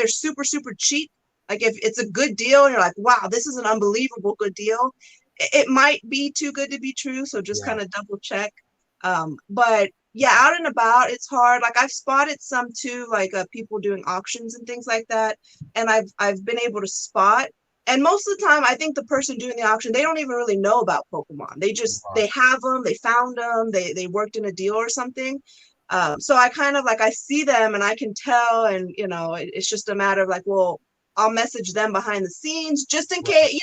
super super cheap, like if it's a good deal and you're like, wow, this is an unbelievable good deal, it might be too good to be true. So just kind of double check. But yeah, out and about, it's hard. Like I've spotted some too, like people doing auctions and things like that. And I've been able to spot. And most of the time, I think the person doing the auction, they don't even really know about Pokemon. They just, they have them, they found them, they worked in a deal or something. So I kind of like, I see them and I can tell, and, it's just a matter of like, well, I'll message them behind the scenes just in case,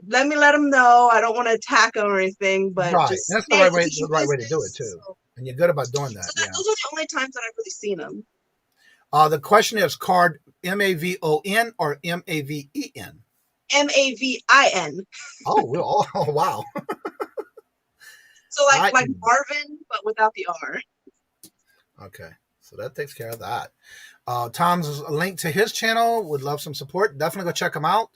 let them know. I don't want to attack them or anything, but just that's the right way to do it too. And you're good about doing that. So those are the only times that I've really seen them. The question is card MAVON or MAVEN? MAVIN. Oh, wow. So like Marvin, but without the R. Okay, so that takes care of that. Tom's link to his channel. Would love some support. Definitely go check him out.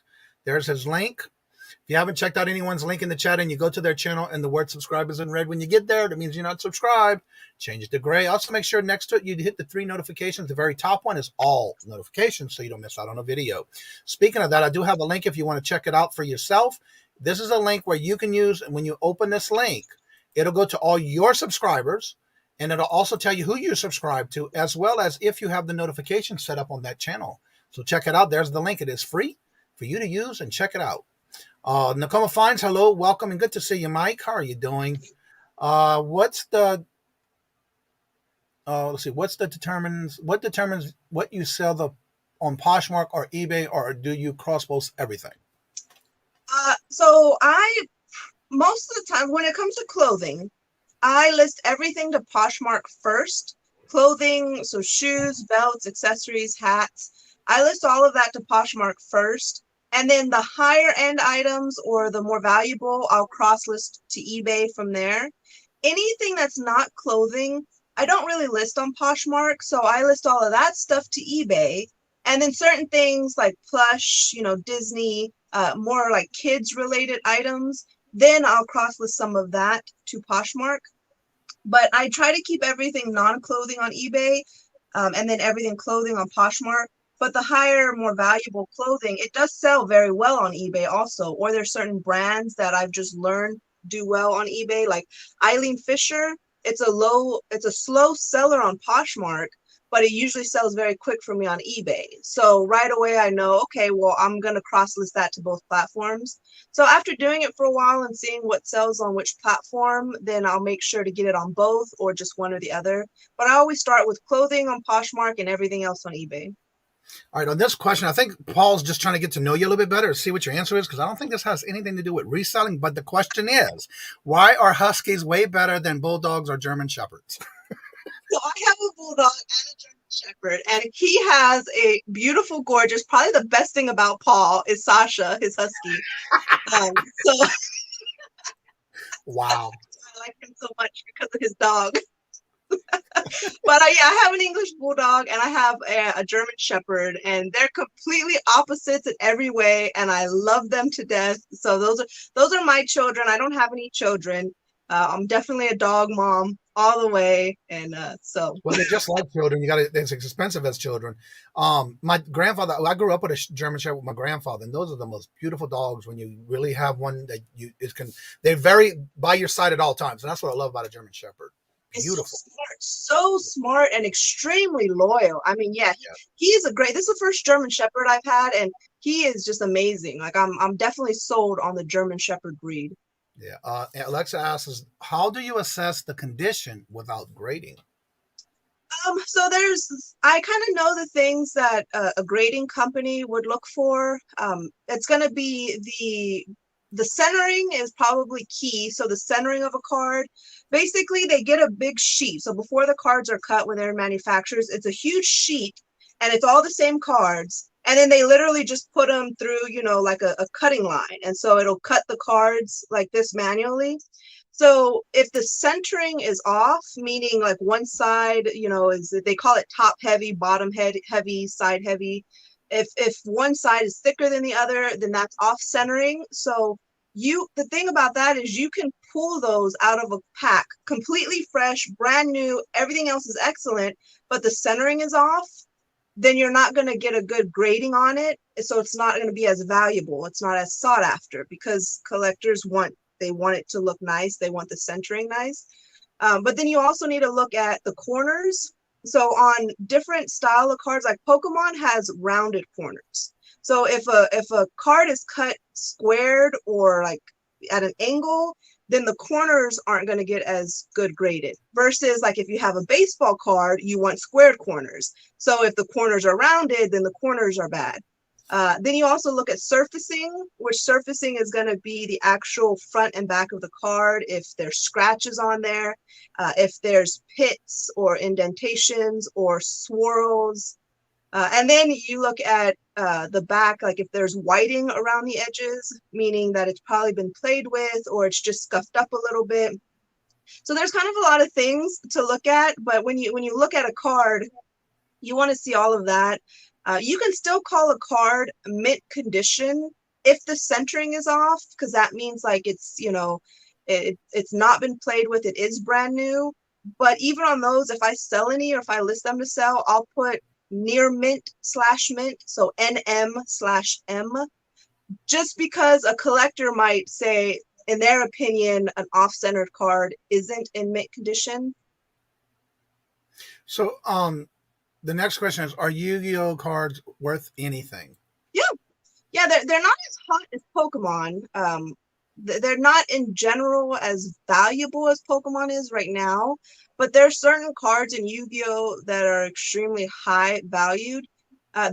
There's his link. If you haven't checked out anyone's link in the chat and you go to their channel and the word subscribe is in red when you get there, that means you're not subscribed. Change it to gray. Also make sure next to it you hit the 3 notifications. The very top one is all notifications so you don't miss out on a video. Speaking of that, I do have a link if you want to check it out for yourself. This is a link where you can use, and when you open this link, it'll go to all your subscribers, and it'll also tell you who you subscribe to, as well as if you have the notifications set up on that channel. So check it out. There's the link. It is free for you to use, and check it out. Nakoma Fines, hello, welcome, and good to see you, Mike. How are you doing? What determines what you sell on Poshmark or eBay, or do you cross post everything? So most of the time when it comes to clothing, I list everything to Poshmark first. Clothing, so shoes, belts, accessories, hats. I list all of that to Poshmark first. And then the higher end items or the more valuable, I'll cross list to eBay from there. Anything that's not clothing, I don't really list on Poshmark. So I list all of that stuff to eBay. And then certain things like plush, Disney, more like kids related items, then I'll cross list some of that to Poshmark. But I try to keep everything non-clothing on eBay, and then everything clothing on Poshmark. But the higher, more valuable clothing, it does sell very well on eBay also. Or there's certain brands that I've just learned do well on eBay, like Eileen Fisher. It's a slow seller on Poshmark, but it usually sells very quick for me on eBay. So right away I know, okay, well, I'm going to cross list that to both platforms. So after doing it for a while and seeing what sells on which platform, then I'll make sure to get it on both or just one or the other. But I always start with clothing on Poshmark and everything else on eBay. All right, on this question, I think Paul's just trying to get to know you a little bit better to see what your answer is, because I don't think this has anything to do with reselling. But the question is, why are Huskies way better than Bulldogs or German Shepherds? So I have a Bulldog and a German Shepherd, and he has a beautiful, gorgeous, probably the best thing about Paul is Sasha, his Husky. Wow. I like him so much because of his dog. But I have an English Bulldog and I have a German Shepherd, and they're completely opposites in every way, and I love them to death. So those are my children. I don't have any children. I'm definitely a dog mom. all the way. And so. Well, they're just like children. It's expensive as children. My grandfather, I grew up with a German Shepherd with my grandfather, and those are the most beautiful dogs when you really have one that they're very by your side at all times. And that's what I love about a German Shepherd. Beautiful. It's so smart and extremely loyal. I mean, yeah, he's a great, this is the first German Shepherd I've had, and he is just amazing. Like I'm definitely sold on the German Shepherd breed. Yeah. Alexa asks, how do you assess the condition without grading? So I kind of know the things that a grading company would look for. It's going to be the centering is probably key. So the centering of a card, basically they get a big sheet. So before the cards are cut when they're in manufacturers, it's a huge sheet and it's all the same cards. And then they literally just put them through, like a cutting line. And so it'll cut the cards like this manually. So if the centering is off, meaning like one side, they call it top heavy, bottom heavy, side heavy. If one side is thicker than the other, then that's off centering. So the thing about that is you can pull those out of a pack completely fresh, brand new, everything else is excellent, but the centering is off, then you're not going to get a good grading on it. So it's not going to be as valuable. It's not as sought after because collectors want it to look nice. They want the centering nice. But then you also need to look at the corners. So on different style of cards, like Pokemon has rounded corners. So if a card is cut squared or like at an angle, then the corners aren't going to get as good graded. Versus like if you have a baseball card, you want squared corners. So if the corners are rounded, then the corners are bad. Then you also look at surfacing, which surfacing is going to be the actual front and back of the card. If there's scratches on there, if there's pits or indentations or swirls. And then you look at the back, like if there's whiting around the edges, meaning that it's probably been played with or it's just scuffed up a little bit. So there's kind of a lot of things to look at. But when you look at a card, you want to see all of that. You can still call a card mint condition if the centering is off, because that means like it's not been played with, it is brand new. But even on those, if I sell any or if I list them to sell, I'll put near mint/mint, so NM/M, just because a collector might say, in their opinion, an off-centered card isn't in mint condition. So, the next question is, are Yu-Gi-Oh cards worth anything? Yeah, they're not as hot as Pokemon. They're not in general as valuable as Pokemon is right now, but there are certain cards in Yu-Gi-Oh that are extremely high valued.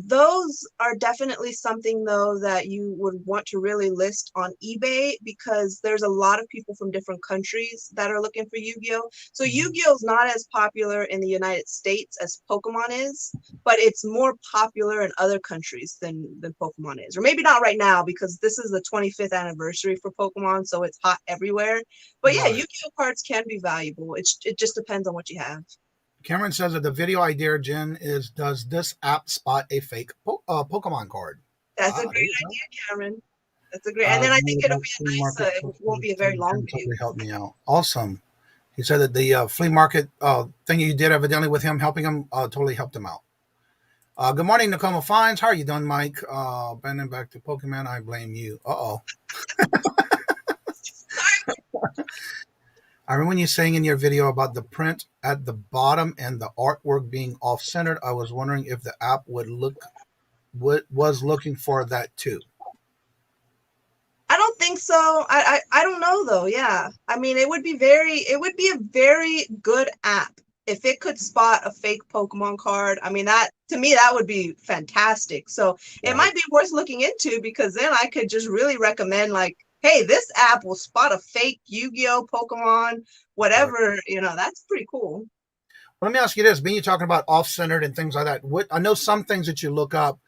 Those are definitely something, though, that you would want to really list on eBay because there's a lot of people from different countries that are looking for Yu-Gi-Oh. So Yu-Gi-Oh is not as popular in the United States as Pokemon is, but it's more popular in other countries than Pokemon is. Or maybe not right now because this is the 25th anniversary for Pokemon, so it's hot everywhere. But yeah, Yu-Gi-Oh cards can be valuable. It just depends on what you have. Cameron says that the video idea, Jen, is, does this app spot a fake Pokemon card? That's a great idea, Cameron. That's a great, and then I think it'll be a nice, it won't be a very long video. Totally helped me out. Awesome. He said that the flea market thing you did evidently with him, helping him, totally helped him out. Good morning, Nakoma Fines. How are you doing, Mike? Bending back to Pokemon, I blame you. Uh-oh. I remember when you saying in your video about the print at the bottom and the artwork being off-centered. I was wondering if the app was looking for that too. I don't think so. I don't know though. Yeah, I mean, it would be a very good app if it could spot a fake Pokemon card. I mean, that to me that would be fantastic. So it might be worth looking into because then I could just really recommend like, hey, this app will spot a fake Yu-Gi-Oh, Pokemon, whatever, that's pretty cool. Well, let me ask you this, being you talking about off-centered and things like that, I know some things that you look up,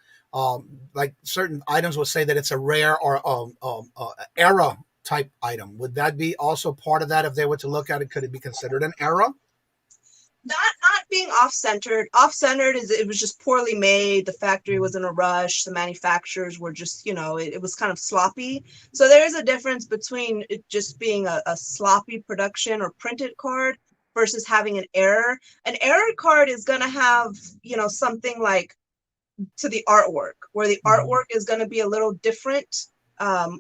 like certain items will say that it's a rare or era type item. Would that be also part of that if they were to look at it? Could it be considered an era? Not being off-centered. Off-centered is it was just poorly made. The factory was in a rush. The manufacturers were just, it was kind of sloppy. So there is a difference between it just being a sloppy production or printed card versus having an error. An error card is going to have, you know, something like to the artwork, where the artwork is going to be a little different,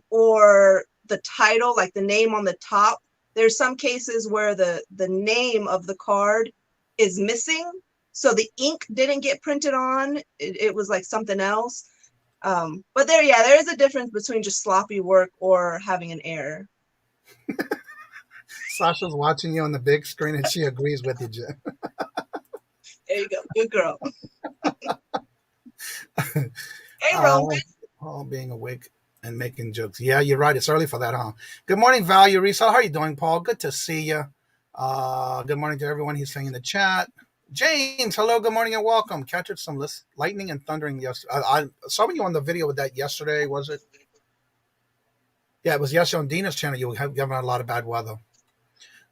or the title, like the name on the top. There's some cases where the name of the card is missing, so the ink didn't get printed on. It was like something else. But there is a difference between just sloppy work or having an error. Sasha's watching you on the big screen, and she agrees with you, Jen. There you go, good girl. Hey, Roman. Oh, being awake and making jokes. Yeah, you're right. It's early for that, huh? Good morning, Value Resale. How are you doing, Paul? Good to see you. Good morning to everyone he's saying in the chat. James, hello, good morning and welcome. Captured some lightning and thundering yesterday. I saw you on the video with that yesterday, was it? Yeah, it was yesterday on Dina's channel. You were having a lot of bad weather.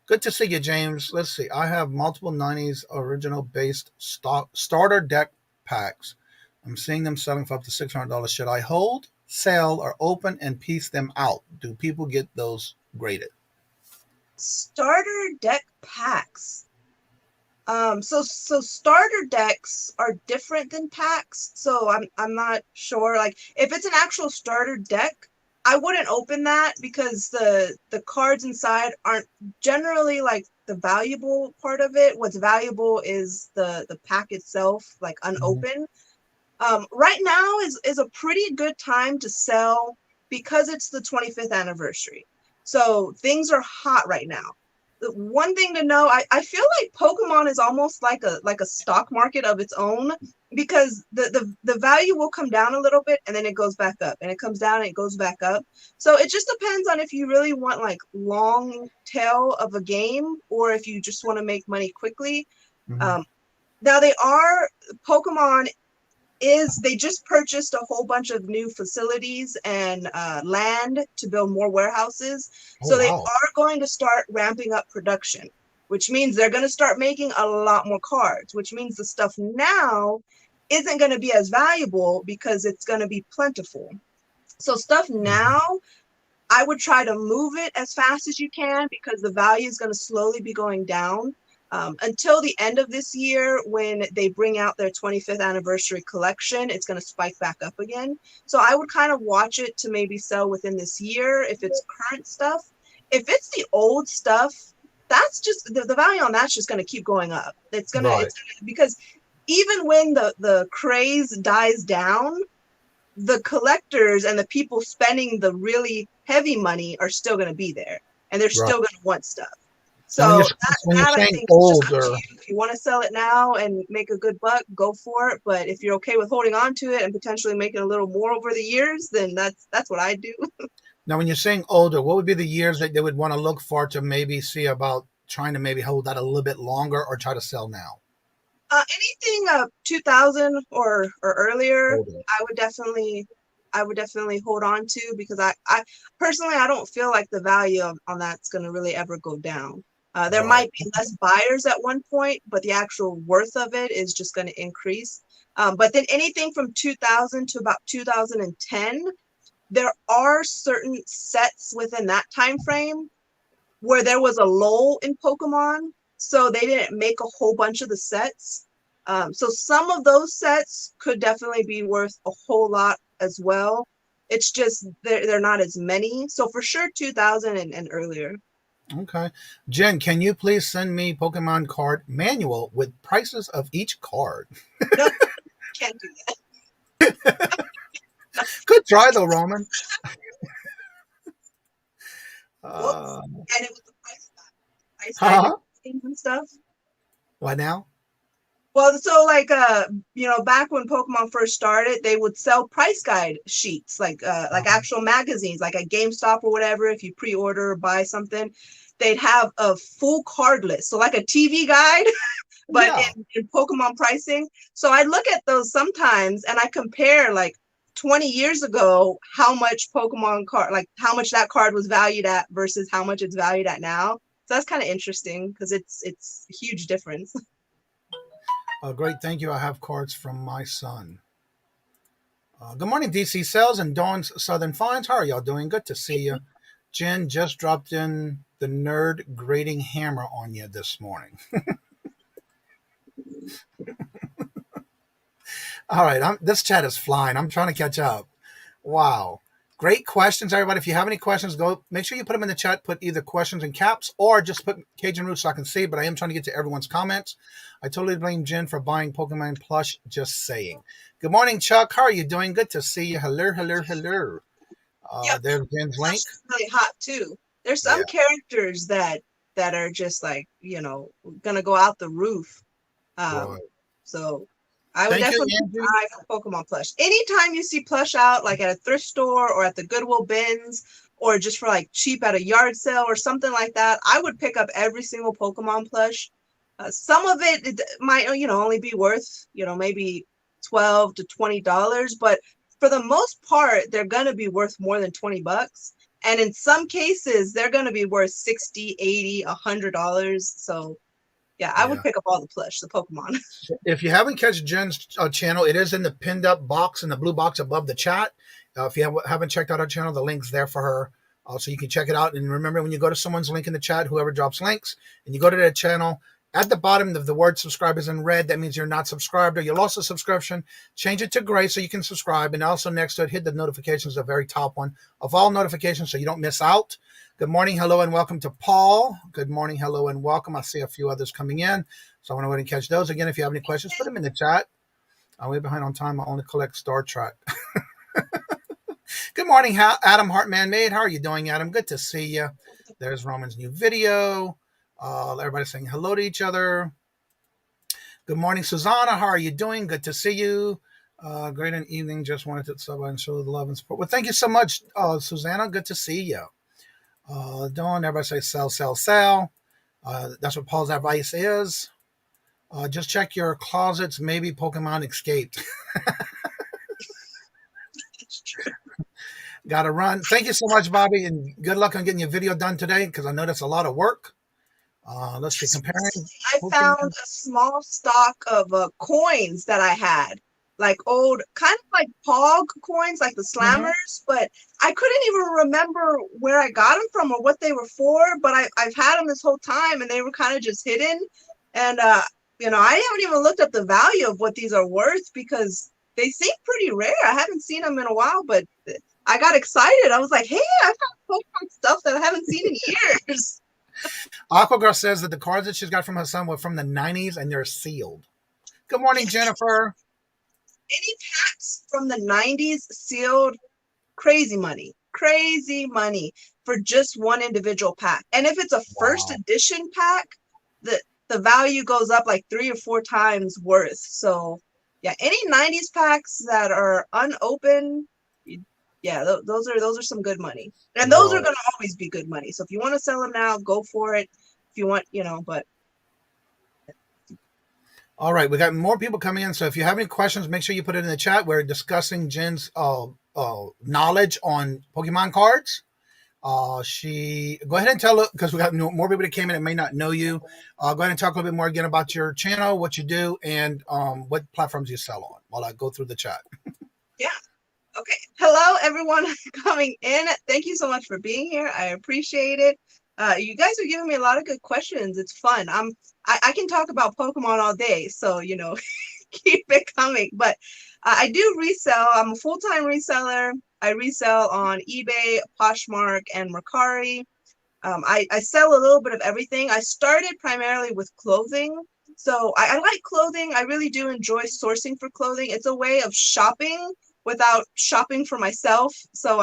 Good to see you, James. Let's see. I have multiple 90s original based starter deck packs. I'm seeing them selling for up to $600. Should I hold, sell, or open and piece them out? Do people get those graded? Starter deck packs. So starter decks are different than packs. So I'm not sure. Like, if it's an actual starter deck, I wouldn't open that, because the cards inside aren't generally like the valuable part of it. What's valuable is the pack itself, like unopened. Right now is a pretty good time to sell, because it's the 25th anniversary. So things are hot right now. The one thing to know, I feel like Pokemon is almost like a stock market of its own, because the value will come down a little bit and then it goes back up, and it comes down and it goes back up. So it just depends on if you really want like long tail of a game, or if you just want to make money quickly. Now Pokemon they just purchased a whole bunch of new facilities and land to build more warehouses. So they are going to start ramping up production, which means they're going to start making a lot more cards, which means the stuff now isn't going to be as valuable because it's going to be plentiful. So stuff now, I would try to move it as fast as you can, because the value is going to slowly be going down. Until the end of this year, when they bring out their 25th anniversary collection, it's going to spike back up again. So I would kind of watch it to maybe sell within this year if it's current stuff. If it's the old stuff, that's just the value on that's just going to keep going up. It's going to, because even when the craze dies down, the collectors and the people spending the really heavy money are still going to be there, and they're still going to want stuff. So that I think is just up to you. If you want to sell it now and make a good buck, go for it. But if you're okay with holding on to it and potentially making a little more over the years, then that's what I do. Now, when you're saying older, what would be the years that they would want to look for to maybe see about trying to maybe hold that a little bit longer or try to sell now? Anything 2000 or earlier, I would definitely hold on to, because I personally, I don't feel like the value on that's going to really ever go down. There might be less buyers at one point, but the actual worth of it is just going to increase. But then anything from 2000 to about 2010, there are certain sets within that time frame where there was a lull in Pokemon, so they didn't make a whole bunch of the sets. So some of those sets could definitely be worth a whole lot as well. It's just they're not as many. So for sure, 2000 and earlier. Okay. Jen, can you please send me Pokemon card manual with prices of each card? No, can't do that. Good try, though, Roman. And it was the price tag and stuff. What now? Well, so like back when Pokemon first started, they would sell price guide sheets, like actual magazines, like at GameStop or whatever. If you pre-order or buy something, they'd have a full card list, so like a TV guide, but in Pokemon pricing. So I look at those sometimes and I compare, like 20 years ago, how much Pokemon card, like how much that card was valued at versus how much it's valued at now. So that's kind of interesting, because it's a huge difference. Great, thank you. I have cards from my son. Good morning, DC Sales and Dawn's Southern Finds. How are y'all doing? Good to see you. Jen just dropped in the nerd grading hammer on you this morning. All right, this chat is flying. I'm trying to catch up. Wow. Great questions, everybody. If you have any questions, go make sure you put them in the chat. Put either questions in caps or just put Cajun Roots so I can see. But I am trying to get to everyone's comments. I totally blame Jen for buying Pokemon plush. Just saying. Good morning, Chuck. How are you doing? Good to see you. Hello, hello, hello. Yep. There's Jen's link. It's really hot too. There's some characters that are just like, gonna go out the roof. Right. So I would definitely buy Pokemon plush. Anytime you see plush out, like at a thrift store or at the Goodwill bins, or just for like cheap at a yard sale or something like that, I would pick up every single Pokemon plush. Some of it might, only be worth, maybe $12 to $20, but for the most part, they're gonna be worth more than $20. And in some cases, they're gonna be worth $60, $80, $100. So yeah, I would pick up all the plush, the Pokemon. If you haven't catch Jen's channel, it is in the pinned up box in the blue box above the chat. If you haven't checked out our channel, the link's there for her. So you can check it out. And remember, when you go to someone's link in the chat, whoever drops links, and you go to their channel, at the bottom of the word subscribe is in red. That means you're not subscribed or you lost a subscription. Change it to gray so you can subscribe. And also next to it, hit the notifications, the very top one of all notifications so you don't miss out. Good morning, hello, and welcome to Paul. Good morning, hello, and welcome. I see a few others coming in, so I want to go ahead and catch those. Again, if you have any questions, put them in the chat. I'm way behind on time. I only collect Star Trek. Good morning, Adam Hartman Made. How are you doing, Adam? Good to see you. There's Roman's new video. Everybody's saying hello to each other. Good morning, Susanna. How are you doing? Good to see you. Great an evening. Just wanted to sub and show the love and support. Well, thank you so much, Susanna. Good to see you. Dawn, everybody say sell, sell, sell. That's what Paul's advice is. Just check your closets. Maybe Pokemon escaped. Gotta run. Thank you so much, Bobby, and good luck on getting your video done today, because I know that's a lot of work. Let's see, comparing. I found a small stock of coins that I had, like old, kind of like Pog coins, like the Slammers, but I couldn't even remember where I got them from or what they were for, but I've had them this whole time, and they were kind of just hidden. And, I haven't even looked up the value of what these are worth, because they seem pretty rare. I haven't seen them in a while, but I got excited. I was like, hey, I've got Pokemon stuff that I haven't seen in years. Aquagirl says that the cards that she's got from her son were from the 90s and they're sealed. Good morning, Jennifer. Any packs from the 90s sealed, crazy money for just one individual pack. And if it's a first edition pack, the value goes up like 3 or 4 times worth. So yeah, any 90s packs that are unopened, those are some good money. And those are going to always be good money. So if you want to sell them now, go for it. If you want, but. All right, we got more people coming in. So if you have any questions, make sure you put it in the chat. We're discussing Jen's knowledge on Pokemon cards. Go ahead and tell, because we got more people that came in that may not know you. Go ahead and talk a little bit more again about your channel, what you do, and what platforms you sell on while I go through the chat. Yeah. Okay. Hello, everyone coming in. Thank you so much for being here. I appreciate it. You guys are giving me a lot of good questions. It's fun. I can talk about Pokemon all day, so keep it coming. But I do resell. I'm a full-time reseller. I resell on eBay, Poshmark, and Mercari. I sell a little bit of everything. I started primarily with clothing. So I like clothing. I really do enjoy sourcing for clothing. It's a way of shopping without shopping for myself. So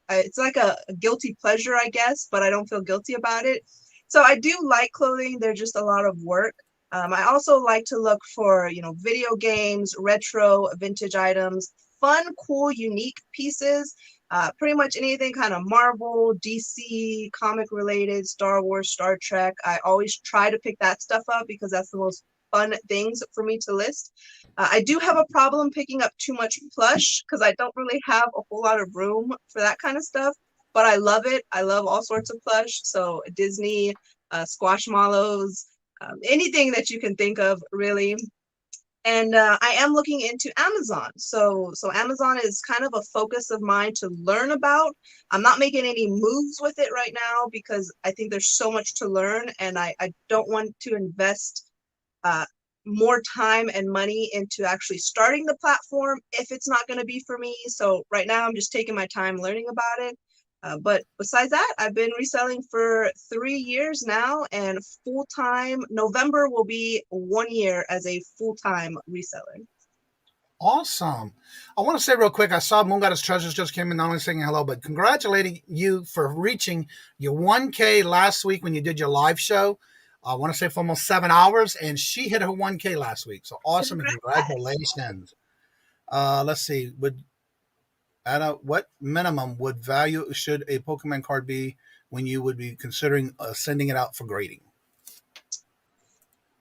it's like a guilty pleasure, I guess, but I don't feel guilty about it. So I do like clothing. They're just a lot of work. I also like to look for, video games, retro, vintage items, fun, cool, unique pieces. Pretty much anything kind of Marvel, DC, comic related, Star Wars, Star Trek. I always try to pick that stuff up because that's the most fun things for me to list. I do have a problem picking up too much plush because I don't really have a whole lot of room for that kind of stuff, but I love it. I love all sorts of plush. So Disney, Squashmallows, anything that you can think of, really. And I am looking into Amazon. So Amazon is kind of a focus of mine to learn about. I'm not making any moves with it right now because I think there's so much to learn, and I don't want to invest more time and money into actually starting the platform if it's not going to be for me. So right now I'm just taking my time learning about it. But besides that, I've been reselling for 3 years now, and full-time. November will be 1 year as a full-time reseller. Awesome. I want to say real quick, I saw Moon Goddess Treasures just came in, not only saying hello, but congratulating you for reaching your 1K last week when you did your live show. I want to say for almost 7 hours, and she hit her 1K last week. So awesome, and congratulations. Let's see. What minimum would value should a Pokemon card be when you would be considering sending it out for grading?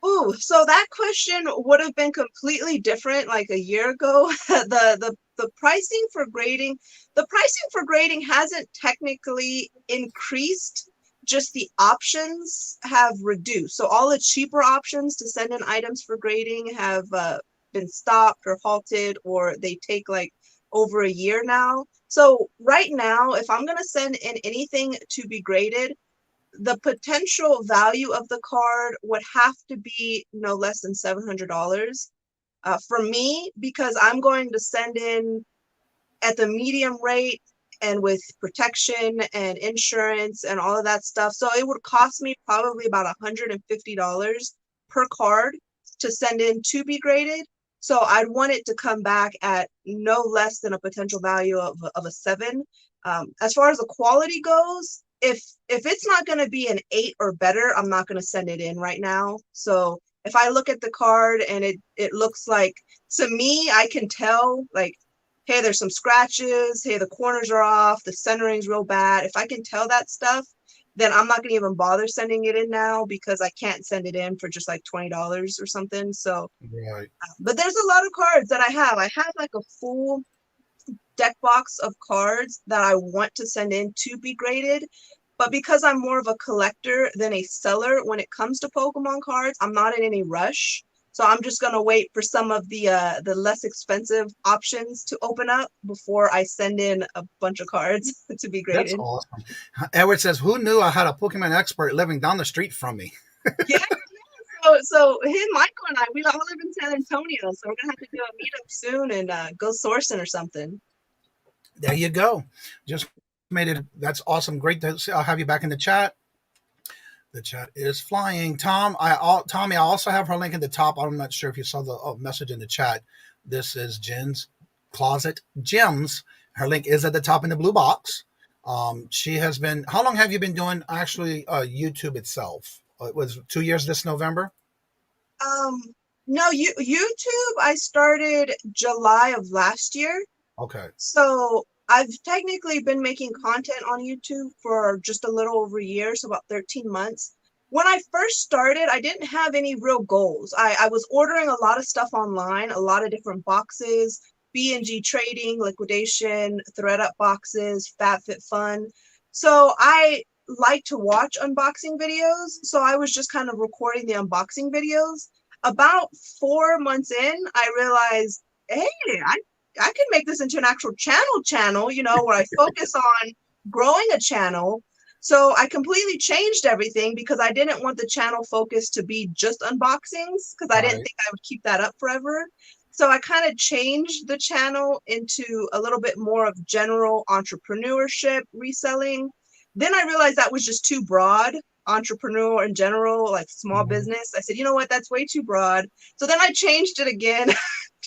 Ooh, so that question would have been completely different like a year ago. The pricing for grading hasn't technically increased, just the options have reduced. So all the cheaper options to send in items for grading have been stopped or halted, or they take like over a year now. So right now, if I'm going to send in anything to be graded, the potential value of the card would have to be no less than $700 for me, because I'm going to send in at the medium rate and with protection and insurance and all of that stuff. So it would cost me probably about $150 per card to send in to be graded. So I'd want it to come back at no less than a potential value of a 7. As far as the quality goes, if it's not going to be an 8 or better, I'm not going to send it in right now. So if I look at the card and it looks like, to me, I can tell like, hey, there's some scratches, hey, the corners are off, the centering's real bad. If I can tell that stuff, then I'm not going to even bother sending it in now, because I can't send it in for just like $20 or something. So, right. But there's a lot of cards that I have. I have like a full deck box of cards that I want to send in to be graded. But because I'm more of a collector than a seller when it comes to Pokemon cards, I'm not in any rush. So I'm just going to wait for some of the less expensive options to open up before I send in a bunch of cards to be That's graded. awesome. Edward says, who knew I had a Pokemon expert living down the street from me? Yeah. So him, Michael, and I, we all live in San Antonio. So we're going to have to do a meetup soon and go sourcing or something. There you go. Just made it. That's awesome. Great to see. I'll have you back in the chat. The chat is flying. Tommy, I also have her link at the top. I'm not sure if you saw the message in the chat. This is Jen's Closet Gems. Her link is at the top in the blue box. She has been, how long have you been doing actually YouTube itself? It was 2 years this November? No, YouTube, I started July of last year. Okay. So I've technically been making content on YouTube for just a little over a year, so about 13 months. When I first started, I didn't have any real goals. I was ordering a lot of stuff online, a lot of different boxes, B&G trading, liquidation, ThreadUp boxes, FabFitFun. So I like to watch unboxing videos. So I was just kind of recording the unboxing videos. About 4 months in, I realized, hey, I can make this into an actual channel, you know, where I focus on growing a channel. So I completely changed everything because I didn't want the channel focus to be just unboxings, because I didn't think I would keep that up forever. So I kind of changed the channel into a little bit more of general entrepreneurship, reselling. Then I realized that was just too broad, entrepreneur in general, like small business. I said, you know what, that's way too broad. So then I changed it again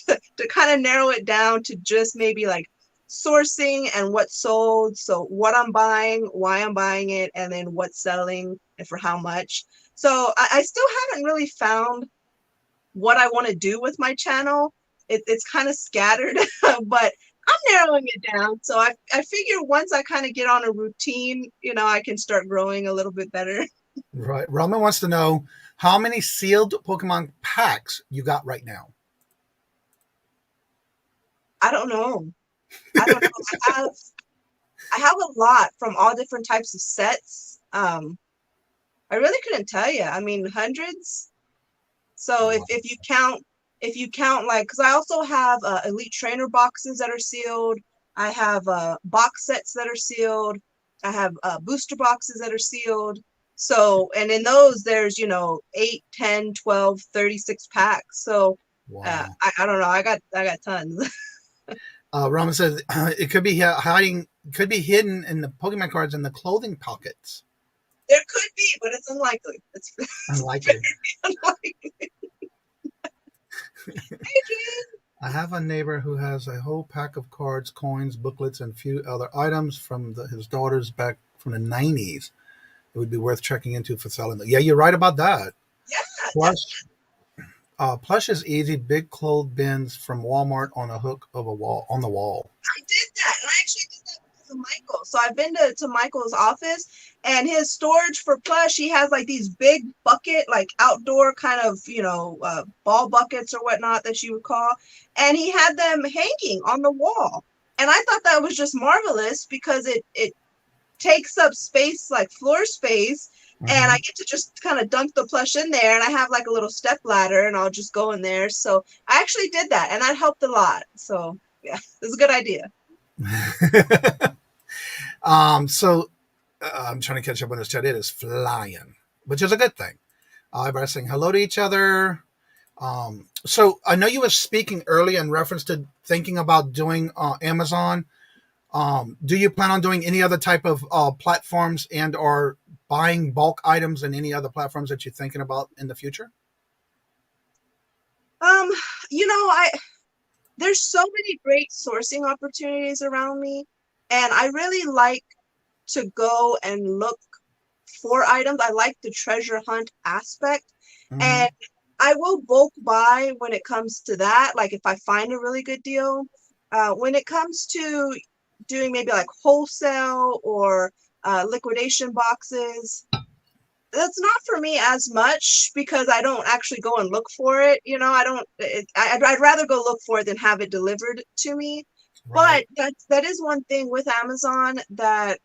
to kind of narrow it down to just maybe like sourcing and what sold. So what I'm buying, why I'm buying it, and then what's selling and for how much. So I still haven't really found what I want to do with my channel. It's kind of scattered, but I'm narrowing it down. So I figure once I kind of get on a routine, you know, I can start growing a little bit better. Right. Roman wants to know how many sealed Pokemon packs you got right now. I don't know. I have a lot from all different types of sets. I really couldn't tell you. I mean, hundreds. So if you count if you count, like, because I also have Elite Trainer boxes that are sealed. I have box sets that are sealed. I have booster boxes that are sealed. So, and in those, there's, 8, 10, 12, 36 packs. So, Wow. I don't know. I got tons. Roman says it could be hidden in the Pokemon cards in the clothing pockets. There could be, but it's unlikely. It's Unlikely. very unlikely. Hey, Jen. I have a neighbor who has a whole pack of cards, coins, booklets, and a few other items from his daughters back from the 90s. It would be worth checking into for selling them. Yeah, you're right about that. Yeah. Plush is easy. Big clothes bins from Walmart on a hook of a wall on the wall. I did that, and I actually did that because of Michael. So I've been to Michael's office, and his storage for plush, he has like these big bucket, like outdoor kind of, ball buckets or whatnot that you would call, and he had them hanging on the wall. And I thought that was just marvelous because it takes up space, like floor space, and I get to just kind of dunk the plush in there, and I have like a little step ladder, and I'll just go in there. So I actually did that, and that helped a lot. So yeah, it's a good idea. So I'm trying to catch up on this chat. It is flying, which is a good thing. Everybody's saying hello to each other. So I know you were speaking earlier in reference to thinking about doing Amazon. Do you plan on doing any other type of platforms and or buying bulk items in any other platforms that you're thinking about in the future? There's so many great sourcing opportunities around me, and I really like to go and look for items. I like the treasure hunt aspect, and I will bulk buy when it comes to that. Like if I find a really good deal, when it comes to doing maybe like wholesale or liquidation boxes, that's not for me as much because I don't actually go and look for it. I'd rather go look for it than have it delivered to me. Right. But that is one thing with Amazon that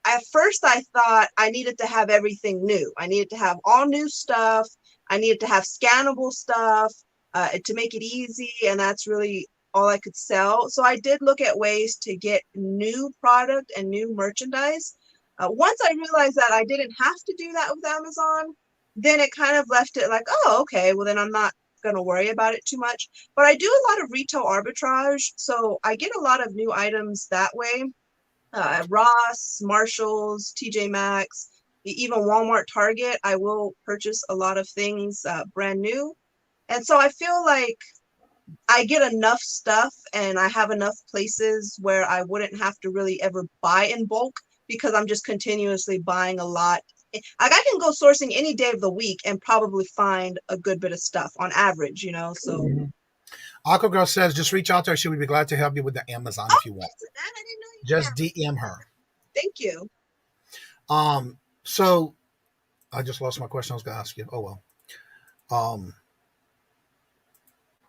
at first I thought I needed to have everything new. I needed to have all new stuff. I needed to have scannable stuff to make it easy. And that's really all I could sell. So I did look at ways to get new product and new merchandise. Once I realized that I didn't have to do that with Amazon, then it kind of left it like, oh, okay, well, then I'm not going to worry about it too much. But I do a lot of retail arbitrage. So I get a lot of new items that way. Ross, Marshalls, TJ Maxx, even Walmart, Target, I will purchase a lot of things brand new. And so I feel like I get enough stuff and I have enough places where I wouldn't have to really ever buy in bulk because I'm just continuously buying a lot. Like I can go sourcing any day of the week and probably find a good bit of stuff on average, so. Aqua Girl says, just reach out to her. She would be glad to help you with the Amazon if you want. I didn't know you just can. DM her. Thank you. So I just lost my question I was going to ask you. Oh, well.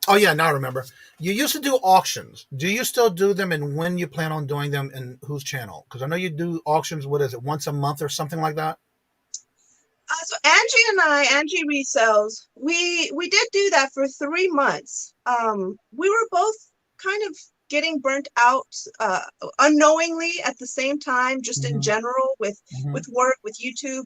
Oh, yeah, now I remember. You used to do auctions. Do you still do them, and when you plan on doing them, and whose channel? Because I know you do auctions, what is it, once a month or something like that? So Angie Resells, we did do that for 3 months. We were both kind of getting burnt out unknowingly at the same time, just in general with work, with YouTube.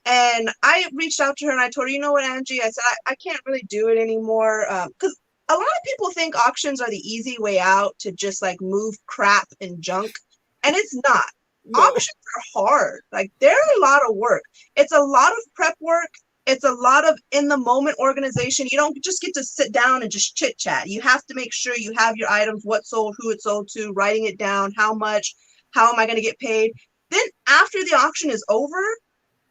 And I reached out to her and I told her, you know what, Angie, I said, I can't really do it anymore. Because a lot of people think auctions are the easy way out to just like move crap and junk. And it's not. No. Auctions are hard. Like they're a lot of work. It's a lot of prep work. It's a lot of in the moment organization. You don't just get to sit down and just chit chat. You have to make sure you have your items, what sold, who it sold to, writing it down, how much, how am I going to get paid? Then after the auction is over,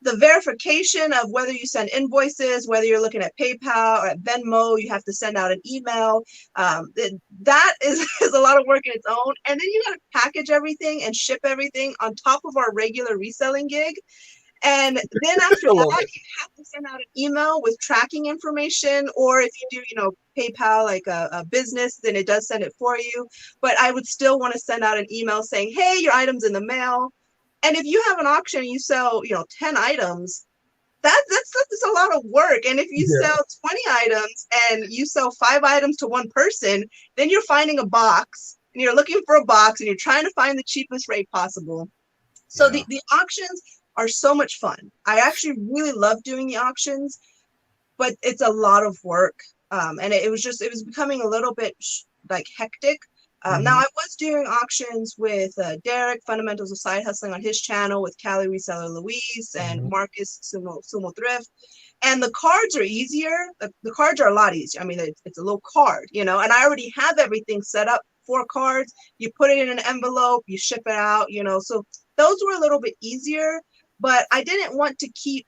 the verification of whether you send invoices, whether you're looking at PayPal or at Venmo, you have to send out an email. That is a lot of work in its own. And then you got to package everything and ship everything on top of our regular reselling gig. And then after that, you have to send out an email with tracking information, or if you do, PayPal, like a business, then it does send it for you. But I would still want to send out an email saying, hey, your item's in the mail. And if you have an auction and you sell, 10 items, that's a lot of work. And if you Yeah. sell 20 items and you sell 5 items to one person, then you're finding a box and you're looking for a box and you're trying to find the cheapest rate possible. So Yeah. the auctions are so much fun. I actually really love doing the auctions, but it's a lot of work. And it was becoming a little bit like hectic. Now I was doing auctions with Derek, Fundamentals of Side Hustling on his channel, with Cali Reseller Louise and Marcus Sumo Thrift. And the cards are easier. The cards are a lot easier. I mean, it's a little card, and I already have everything set up for cards. You put it in an envelope, you ship it out, so those were a little bit easier, but I didn't want to keep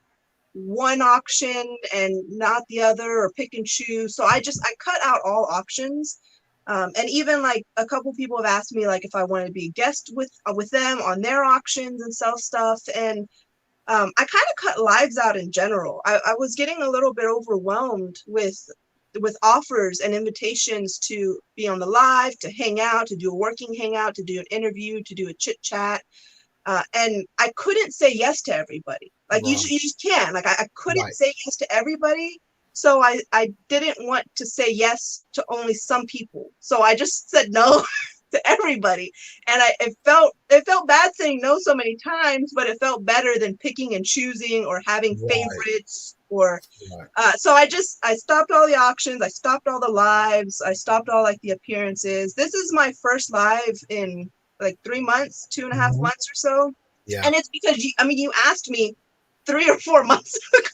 one auction and not the other, or pick and choose. So I cut out all auctions. And even like a couple people have asked me like if I want to be a guest with them on their auctions and sell stuff. And I kind of cut lives out in general. I was getting a little bit overwhelmed with offers and invitations to be on the live, to hang out, to do a working hangout, to do an interview, to do a chit chat. And I couldn't say yes to everybody. Like you just can't. Like I couldn't say yes to everybody. So I didn't want to say yes to only some people. So I just said no to everybody. And it felt bad saying no so many times, but it felt better than picking and choosing or having favorites or so I stopped all the auctions, I stopped all the lives, I stopped all like the appearances. This is my first live in like 3 months, 2.5 months or so. Yeah. And it's because you asked me 3 or 4 months ago.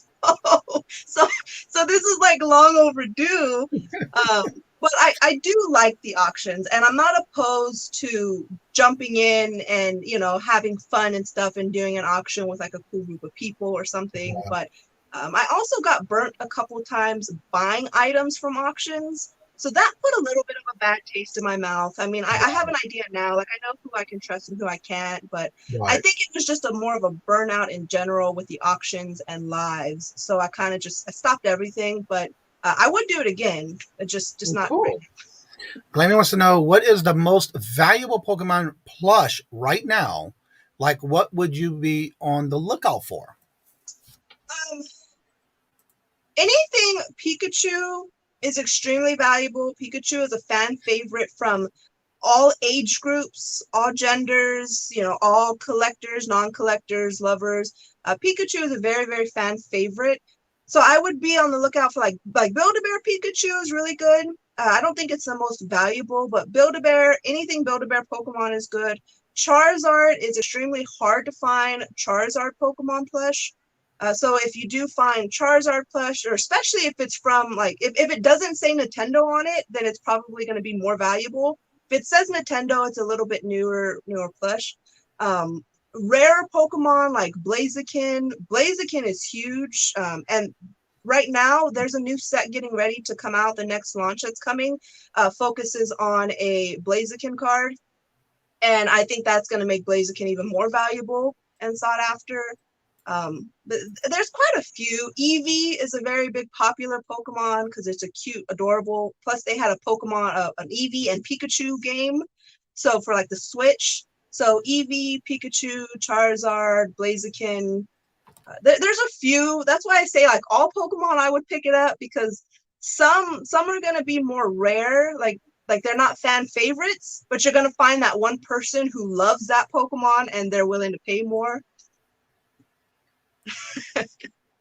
So this is like long overdue. But I do like the auctions, and I'm not opposed to jumping in and, having fun and stuff and doing an auction with like a cool group of people or something. Yeah. But I also got burnt a couple times buying items from auctions. So that put a little bit of a bad taste in my mouth. I mean, I have an idea now. Like, I know who I can trust and who I can't. But I think it was just more of a burnout in general with the auctions and lives. So I kind of I stopped everything. But I would do it again. Just not cool. Right now. Glammy wants to know, what is the most valuable Pokemon plush right now? Like, what would you be on the lookout for? Anything Pikachu is extremely valuable. Pikachu is a fan favorite from all age groups, all genders, all collectors, non-collectors, lovers. Pikachu is a very, very fan favorite. So I would be on the lookout for like Build-A-Bear Pikachu is really good. I don't think it's the most valuable, but Build-A-Bear, anything Build-A-Bear Pokemon is good. Charizard is extremely hard to find Charizard Pokemon plush. So if you do find Charizard plush, or especially if it's from like, if it doesn't say Nintendo on it, then it's probably going to be more valuable. If it says Nintendo, it's a little bit newer plush. Rare Pokemon like Blaziken. Blaziken is huge. And right now there's a new set getting ready to come out. The next launch that's coming focuses on a Blaziken card. And I think that's going to make Blaziken even more valuable and sought after. But there's quite a few. Eevee is a very big popular Pokemon because it's a cute, adorable. Plus, they had a Pokemon, an Eevee and Pikachu game. So for like the Switch, so Eevee, Pikachu, Charizard, Blaziken. There's a few. That's why I say like all Pokemon, I would pick it up because some are gonna be more rare. Like they're not fan favorites, but you're gonna find that one person who loves that Pokemon and they're willing to pay more.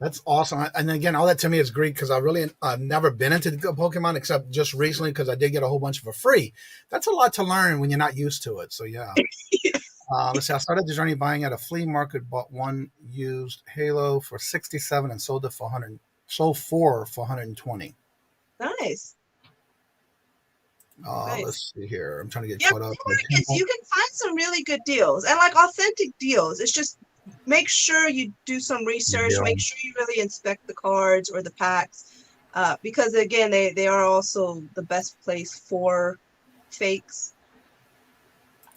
That's awesome. And again, all that to me is great because I've never been into Pokemon except just recently because I did get a whole bunch for free. That's a lot to learn when you're not used to it. So yeah. Let's see. I started the journey buying at a flea market, bought one used Halo for $67 and sold for 120. Nice. Nice. Let's see here. I'm trying to get caught up. You can find some really good deals and like authentic deals. It's just make sure you do some research. Yeah. Make sure you really inspect the cards or the packs, because again, they are also the best place for fakes.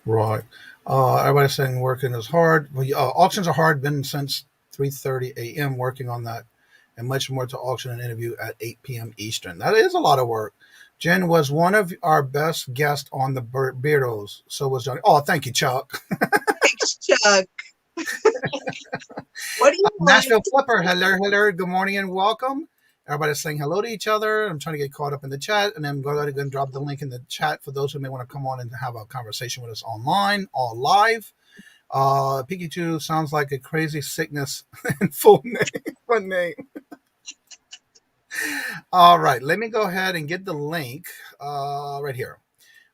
Right. Everybody's saying working is hard. Well, auctions are hard. Been since 3:30 a.m. working on that, and much more to auction and interview at 8 p.m. Eastern. That is a lot of work. Jen was one of our best guests on the Beardos. So was Johnny. Oh, thank you, Chuck. Thanks, Chuck. What do you want? Nashville Flipper, hello. Good morning and welcome. Everybody's saying hello to each other. I'm trying to get caught up in the chat, and then go ahead and drop the link in the chat for those who may want to come on and have a conversation with us online or live. Pikachu sounds like a crazy sickness in full name. All right, let me go ahead and get the link right here.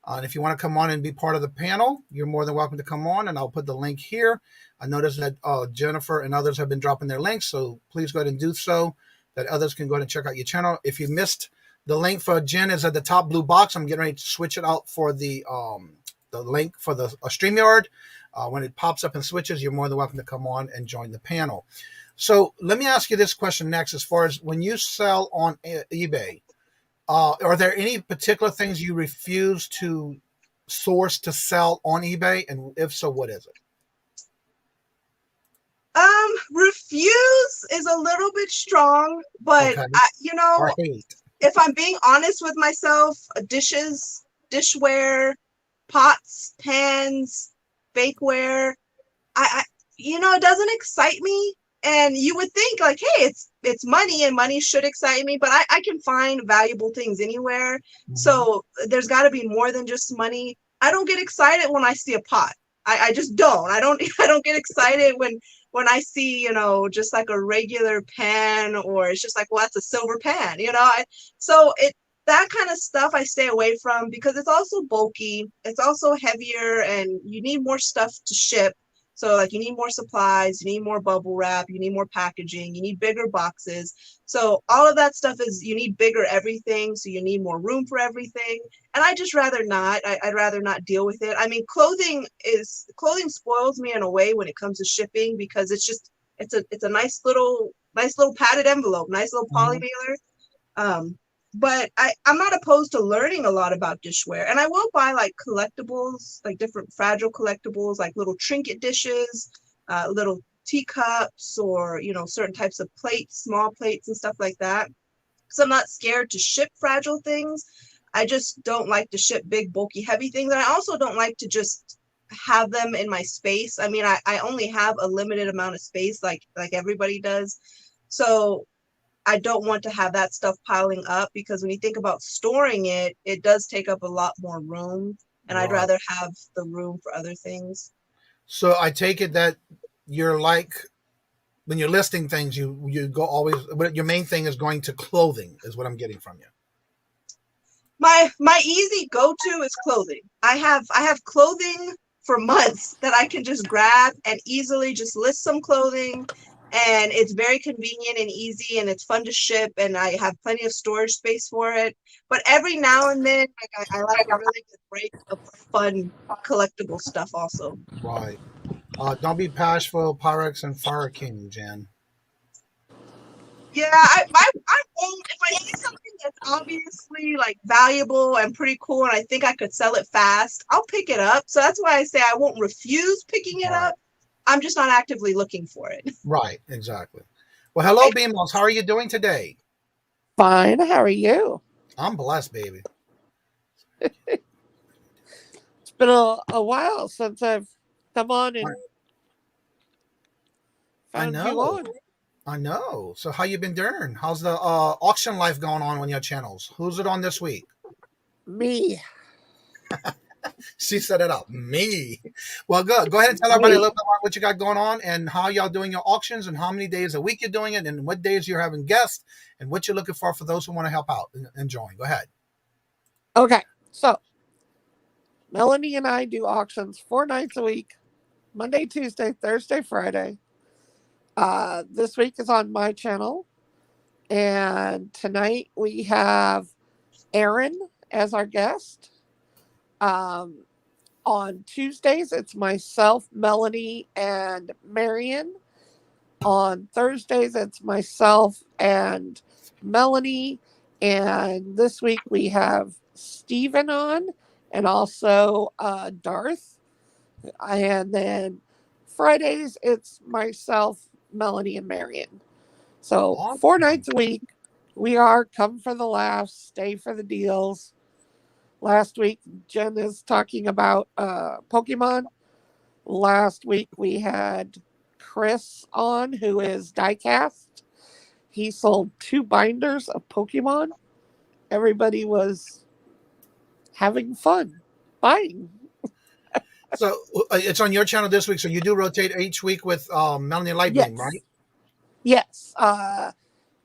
And if you want to come on and be part of the panel, you're more than welcome to come on, and I'll put the link here. I noticed that Jennifer and others have been dropping their links, so please go ahead and do so, that others can go ahead and check out your channel. If you missed, the link for Jen is at the top blue box. I'm getting ready to switch it out for the link for the StreamYard. When it pops up and switches, you're more than welcome to come on and join the panel. So let me ask you this question next. As far as when you sell on eBay, are there any particular things you refuse to source to sell on eBay? And if so, what is it? Refuse is a little bit strong, but Okay. if I'm being honest with myself, dishes, dishware, pots, pans, bakeware, it doesn't excite me. And you would think like, hey, it's money and money should excite me, but I can find valuable things anywhere. Mm-hmm. So there's got to be more than just money. I don't get excited when I see a pot. I just don't. I don't get excited when I see, just like a regular pan, or it's just like, well, that's a silver pan, that kind of stuff I stay away from, because it's also bulky. It's also heavier, and you need more stuff to ship. So like you need more supplies, you need more bubble wrap, you need more packaging, you need bigger boxes. So all of that stuff you need bigger everything. So you need more room for everything. And I just rather not. I'd rather not deal with it. I mean, clothing spoils me in a way when it comes to shipping, because it's a nice little padded envelope, nice little poly mailer. But I'm not opposed to learning a lot about dishware, and I will buy like collectibles, like different fragile collectibles, like little trinket dishes, little teacups, or certain types of plates, small plates and stuff like that. So I'm not scared to ship fragile things. I just don't like to ship big, bulky, heavy things, and I also don't like to just have them in my space. I mean, I only have a limited amount of space, like everybody does. So I don't want to have that stuff piling up, because when you think about storing it, it does take up a lot more room, and I'd rather have the room for other things. So I take it that you're like, when you're listing things, you go always, your main thing is going to clothing, is what I'm getting from you. My easy go-to is clothing. I have clothing for months that I can just grab and easily just list some clothing. And it's very convenient and easy, and it's fun to ship, and I have plenty of storage space for it. But every now and then, I like a really good break of fun collectible stuff also. Right. Don't be bashful, Pyrex and Fire King, Jan. Yeah, I won't. If I see something that's obviously like valuable and pretty cool, and I think I could sell it fast, I'll pick it up. So that's why I say I won't refuse picking it up. I'm just not actively looking for it. Right, exactly. Well, hello, Beamos. How are you doing today? Fine. How are you? I'm blessed, baby. It's been a while since I've come on and found you on. I know. So how you been doing? How's the auction life going on your channels? Who's it on this week? Me. She set it up. Me. Well, good. Go ahead and tell everybody a little bit about what you got going on, and how y'all doing your auctions, and how many days a week you're doing it, and what days you're having guests, and what you're looking for those who want to help out and join. Go ahead. Okay. So Melanie and I do auctions 4 nights a week, Monday, Tuesday, Thursday, Friday. This week is on my channel, and tonight we have Aaron as our guest. On Tuesdays, it's myself, Melanie, and Marion. On Thursdays, it's myself and Melanie. And this week we have Steven on, and also Darth. And then Fridays, it's myself, Melanie, and Marion. So 4 nights a week. We are come for the laughs, stay for the deals. Last week, Jen is talking about Pokemon. Last week, we had Chris on, who is diecast. He sold 2 binders of Pokemon. Everybody was having fun buying. So it's on your channel this week. So you do rotate each week with Melanie Lightbeam, Yes. right?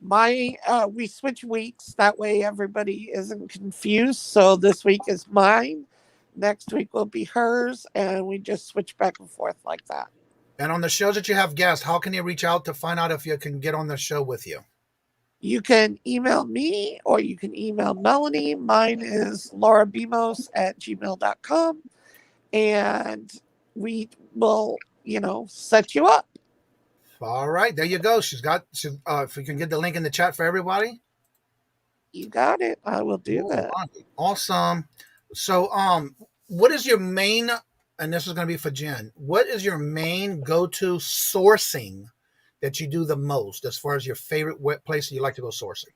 Yes. We switch weeks. That way everybody isn't confused. So this week is mine. Next week will be hers. And we just switch back and forth like that. And on the shows that you have guests, how can you reach out to find out if you can get on the show with you? You can email me or you can email Melanie. Mine is laurabimos@gmail.com. And we will, set you up. All right, there you go. If we can get the link in the chat for everybody. You got it. I will do that. Awesome. So, what is your main, and this is going to be for Jen, what is your main go-to sourcing that you do the most as far as your favorite place you like to go sourcing?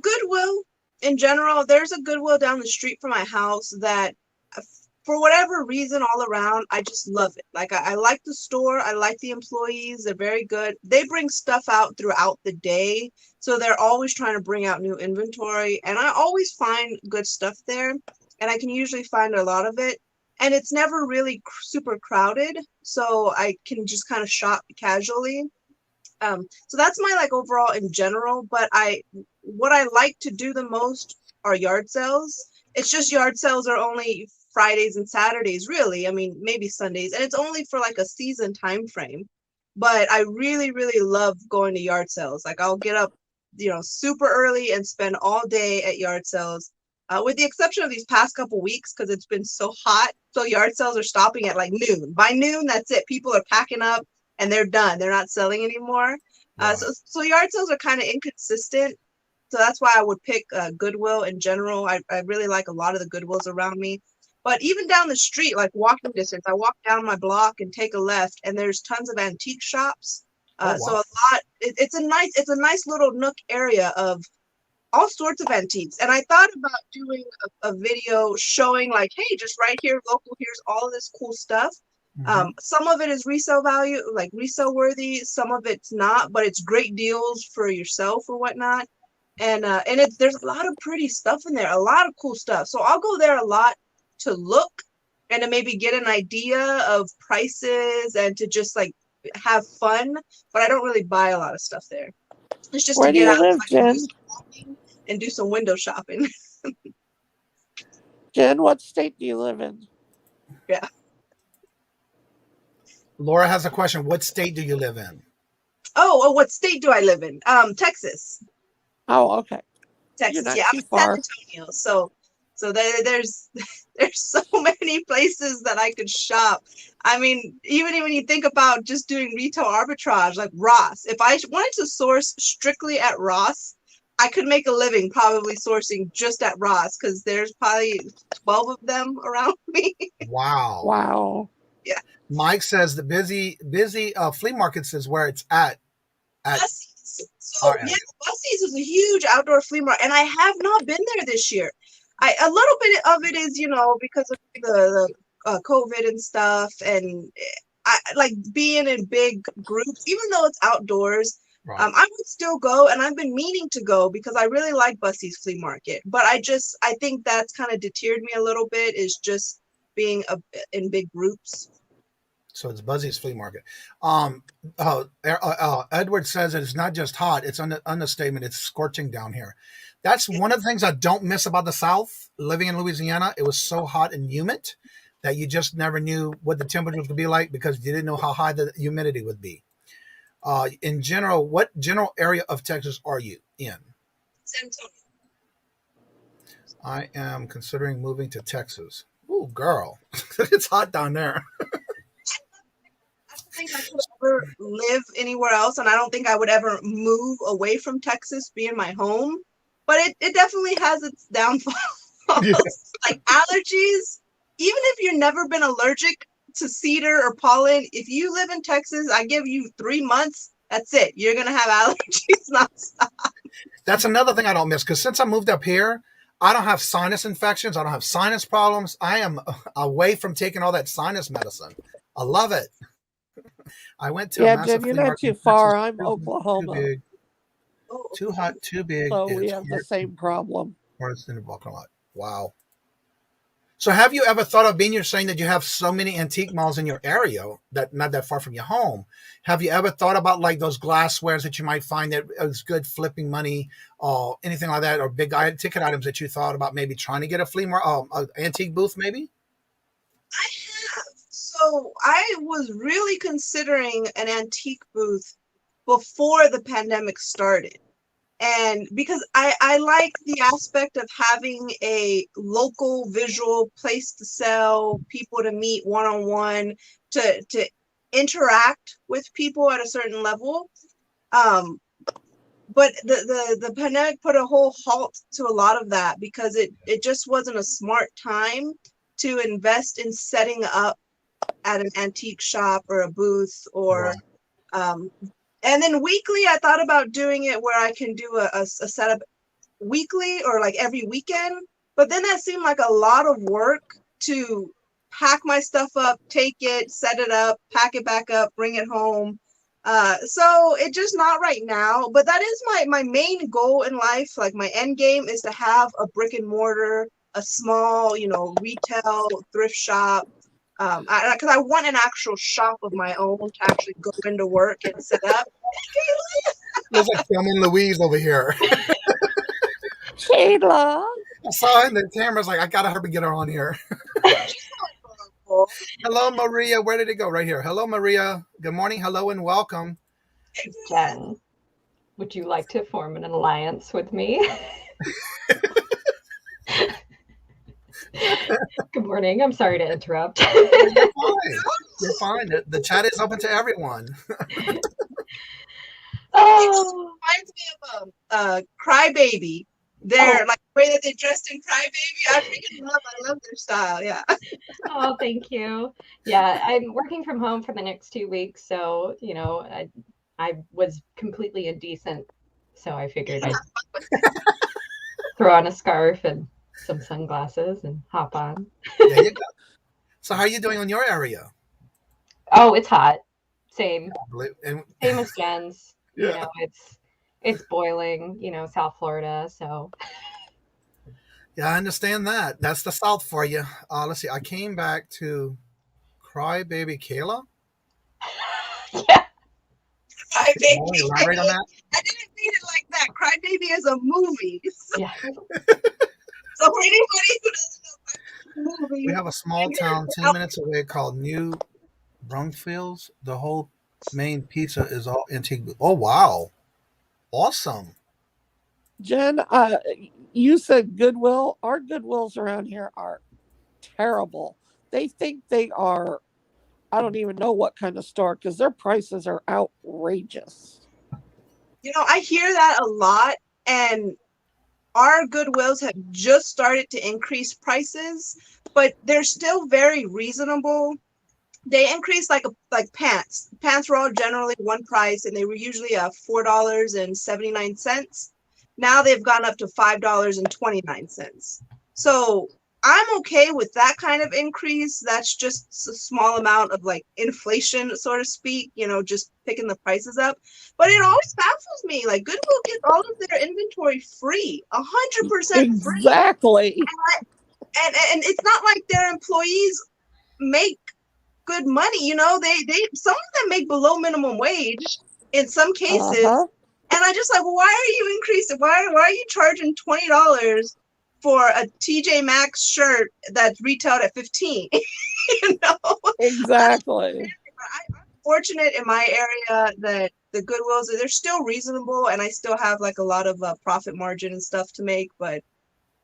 Goodwill in general. There's a Goodwill down the street from my house that, for whatever reason, all around, I just love it. Like, I like the store. I like the employees. They're very good. They bring stuff out throughout the day. So they're always trying to bring out new inventory. And I always find good stuff there. And I can usually find a lot of it. And it's never really super crowded. So I can just kind of shop casually. So that's my overall in general. But what I like to do the most are yard sales. It's just yard sales are only Fridays and Saturdays, really. I mean, maybe Sundays, and it's only for a season time frame. But I really, really love going to yard sales. I'll get up, super early and spend all day at yard sales, with the exception of these past couple weeks because it's been so hot. So yard sales are stopping at noon. By noon, that's it. People are packing up and they're done. They're not selling anymore. Wow. So yard sales are kind of inconsistent. So that's why I would pick Goodwill in general. I really like a lot of the Goodwills around me. But even down the street, walking distance, I walk down my block and take a left, and there's tons of antique shops. Wow. So a lot. It's a nice little nook area of all sorts of antiques. And I thought about doing a video showing hey, just right here, local. Here's all of this cool stuff. Mm-hmm. Some of it is resale value, resale worthy. Some of it's not, but it's great deals for yourself or whatnot. And there's a lot of pretty stuff in there, a lot of cool stuff. So I'll go there a lot to look and to maybe get an idea of prices and to just have fun, but I don't really buy a lot of stuff there. It's just Where to get out live, Jen? and do some window shopping. Jen, what state do you live in? Yeah. Laura has a question. What state do you live in? Oh, what state do I live in? Texas. Oh, okay. Texas. Yeah, I'm in San Antonio. So there's so many places that I could shop. I mean, even when you think about just doing retail arbitrage, like Ross, if I wanted to source strictly at Ross, I could make a living probably sourcing just at Ross because there's probably 12 of them around me. Wow. Yeah. Mike says the busy flea markets is where it's at. Bussey's. So yeah, Bussey's is a huge outdoor flea market, and I have not been there this year. A little bit of it is, because of the COVID and stuff, and I like being in big groups, even though it's outdoors. Right. I would still go, and I've been meaning to go because I really like Bussey's flea market. But I think that's kind of deterred me a little bit, is just being in big groups. So it's Bussey's flea market. Edward says that it's not just hot; it's an understatement. It's scorching down here. That's one of the things I don't miss about the South. Living in Louisiana, it was so hot and humid that you just never knew what the temperature was going to be like because you didn't know how high the humidity would be. In general, what general area of Texas are you in? San Antonio. I am considering moving to Texas. Ooh, girl. It's hot down there. I don't think I could ever live anywhere else, and I don't think I would ever move away from Texas being my home. But it definitely has its downfalls. Yeah. Like allergies, even if you've never been allergic to cedar or pollen, if you live in Texas, I give you 3 months, that's it. You're going to have allergies nonstop. That's another thing I don't miss, because since I moved up here, I don't have sinus infections. I don't have sinus problems. I am away from taking all that sinus medicine. I love it. I went to a Yeah, massive Jen, you're flea not market too in Texas. far. I'm Too Oklahoma, big, Oh, too hot, too big. so we It's have the same problem. hard in the parking lot. Wow. So have you ever thought of being, you're saying that you have so many antique malls in your area that not that far from your home. Have you ever thought about like those glasswares that you might find that is good flipping money or anything like that, or big ticket items that you thought about maybe trying to get a flea market, antique booth maybe? I have. So I was really considering an antique booth before the pandemic started. And because I like the aspect of having a local visual place to sell, people to meet one-on-one, to interact with people at a certain level. But the pandemic put a whole halt to a lot of that because it just wasn't a smart time to invest in setting up at an antique shop or a booth or and then weekly I thought about doing it where I can do a setup weekly or like every weekend, but then that seemed like a lot of work to pack my stuff up, take it, set it up, pack it back up, bring it home. So it just not right now, but that is my main goal in life. Like my end game is to have a brick and mortar, a small, retail thrift shop. Because I want an actual shop of my own to actually go into work and set up. Looks like Thelma and Louise over here. Shayla. I saw her in the camera's like, I gotta get her on here. Hello, Maria. Where did it go? Right here. Hello, Maria. Good morning. Hello and welcome. Jen, would you like to form an alliance with me? Good morning. I'm sorry to interrupt. You're fine. You're fine. The chat is open to everyone. Oh, it reminds me of Crybaby. They're like the way that they dressed in Crybaby. I freaking love their style. Yeah. Oh, thank you. Yeah, I'm working from home for the next 2 weeks, so I was completely indecent, so I figured I'd throw on a scarf and some sunglasses and hop on. There you go. So how are you doing on your area? Oh, it's hot. Same And, as Jen's. Yeah. It's boiling, South Florida, so. Yeah, I understand that. That's the South for you. Let's see. I came back to Crybaby Kayla. Yeah. Crybaby. Elaborate on that? I didn't read it like that. Crybaby is a movie. Yeah. So for anybody who doesn't know movie, We have a small town 10 minutes away called New Braunfels. The whole main pizza is all antique. Oh, wow. Awesome. Jen, you said Goodwill. Our Goodwills around here are terrible. They think they are, I don't even know what kind of store because their prices are outrageous. I hear that a lot, and our Goodwills have just started to increase prices, but they're still very reasonable. They increased like pants. Pants were all generally one price, and they were usually $4.79. Now they've gone up to $5.29. So I'm okay with that kind of increase. That's just a small amount of like inflation, so to speak, just picking the prices up. But it always baffles me. Like Goodwill gets all of their inventory free, 100% free. Exactly. And it's not like their employees make good money. They some of them make below minimum wage in some cases. And I just like, well, why are you increasing? Why are you charging $20 for a TJ Maxx shirt that's retailed at $15? Exactly. I'm fortunate in my area that the Goodwills, they're still reasonable, and I still have like a lot of profit margin and stuff to make. But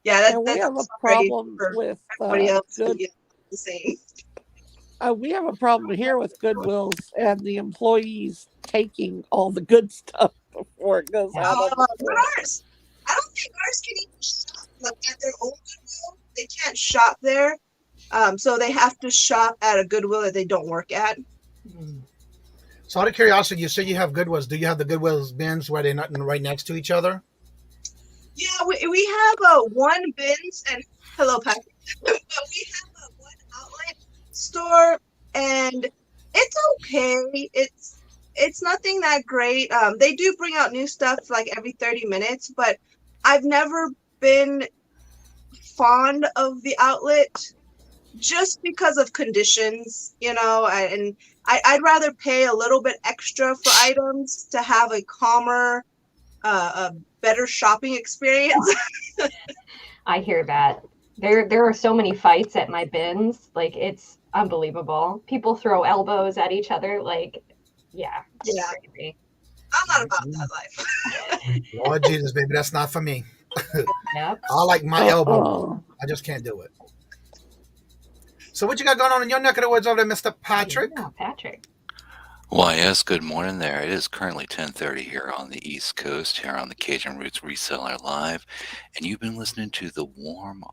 yeah, that's we have a problem with everybody else. The same. We have a problem here with Goodwills and the employees taking all the good stuff before it goes out. But ours, I don't think ours can even shop like at their own Goodwill. They can't shop there, so they have to shop at a Goodwill that they don't work at. So out of curiosity, you said you have Goodwills. Do you have the Goodwill's bins where they're not right next to each other? Yeah, we have one bins and hello, Patrick. But we have one outlet store, and it's okay. okay. It's nothing that great. They do bring out new stuff like every 30 minutes, but I've never been fond of the outlet just because of conditions, and I'd rather pay a little bit extra for items to have a calmer, a better shopping experience. I hear that. There are so many fights at my bins. Like, it's unbelievable. People throw elbows at each other. Like, yeah, it's Yeah. crazy. I'm not about that life. Lord Jesus, baby, that's not for me. Yep. I like my elbow. Uh-oh. I just can't do it. So what you got going on in your neck of the woods over there, Mr. Patrick? Yeah, Patrick. Why, yes, good morning there. It is currently 10:30 here on the East Coast, here on the Cajun Roots Reseller Live, and you've been listening to the warm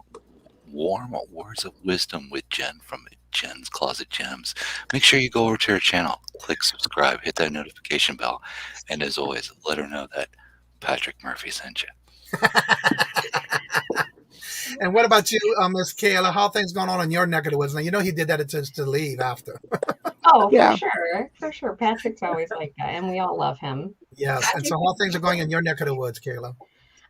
words of wisdom with Jen from Jen's Closet Gems. Make sure you go over to her channel, click subscribe, hit that notification bell, and as always, let her know that Patrick Murphy sent you. And what about you, Miss Kayla? How are things going on in your neck of the woods? Now, he did that to leave after. Oh, Yeah. for sure. Patrick's always like that, and we all love him. Yes. And so how things are going in your neck of the woods, Kayla?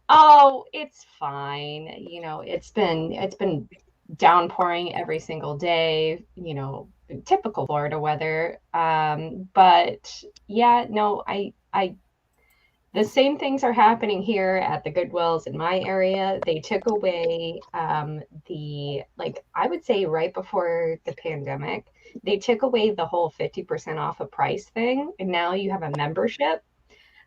Oh, it's fine. It's been downpouring every single day, typical Florida weather. But yeah, no, I the same things are happening here at the Goodwills in my area. They took away I would say right before the pandemic, they took away the whole 50% off a price thing, and now you have a membership.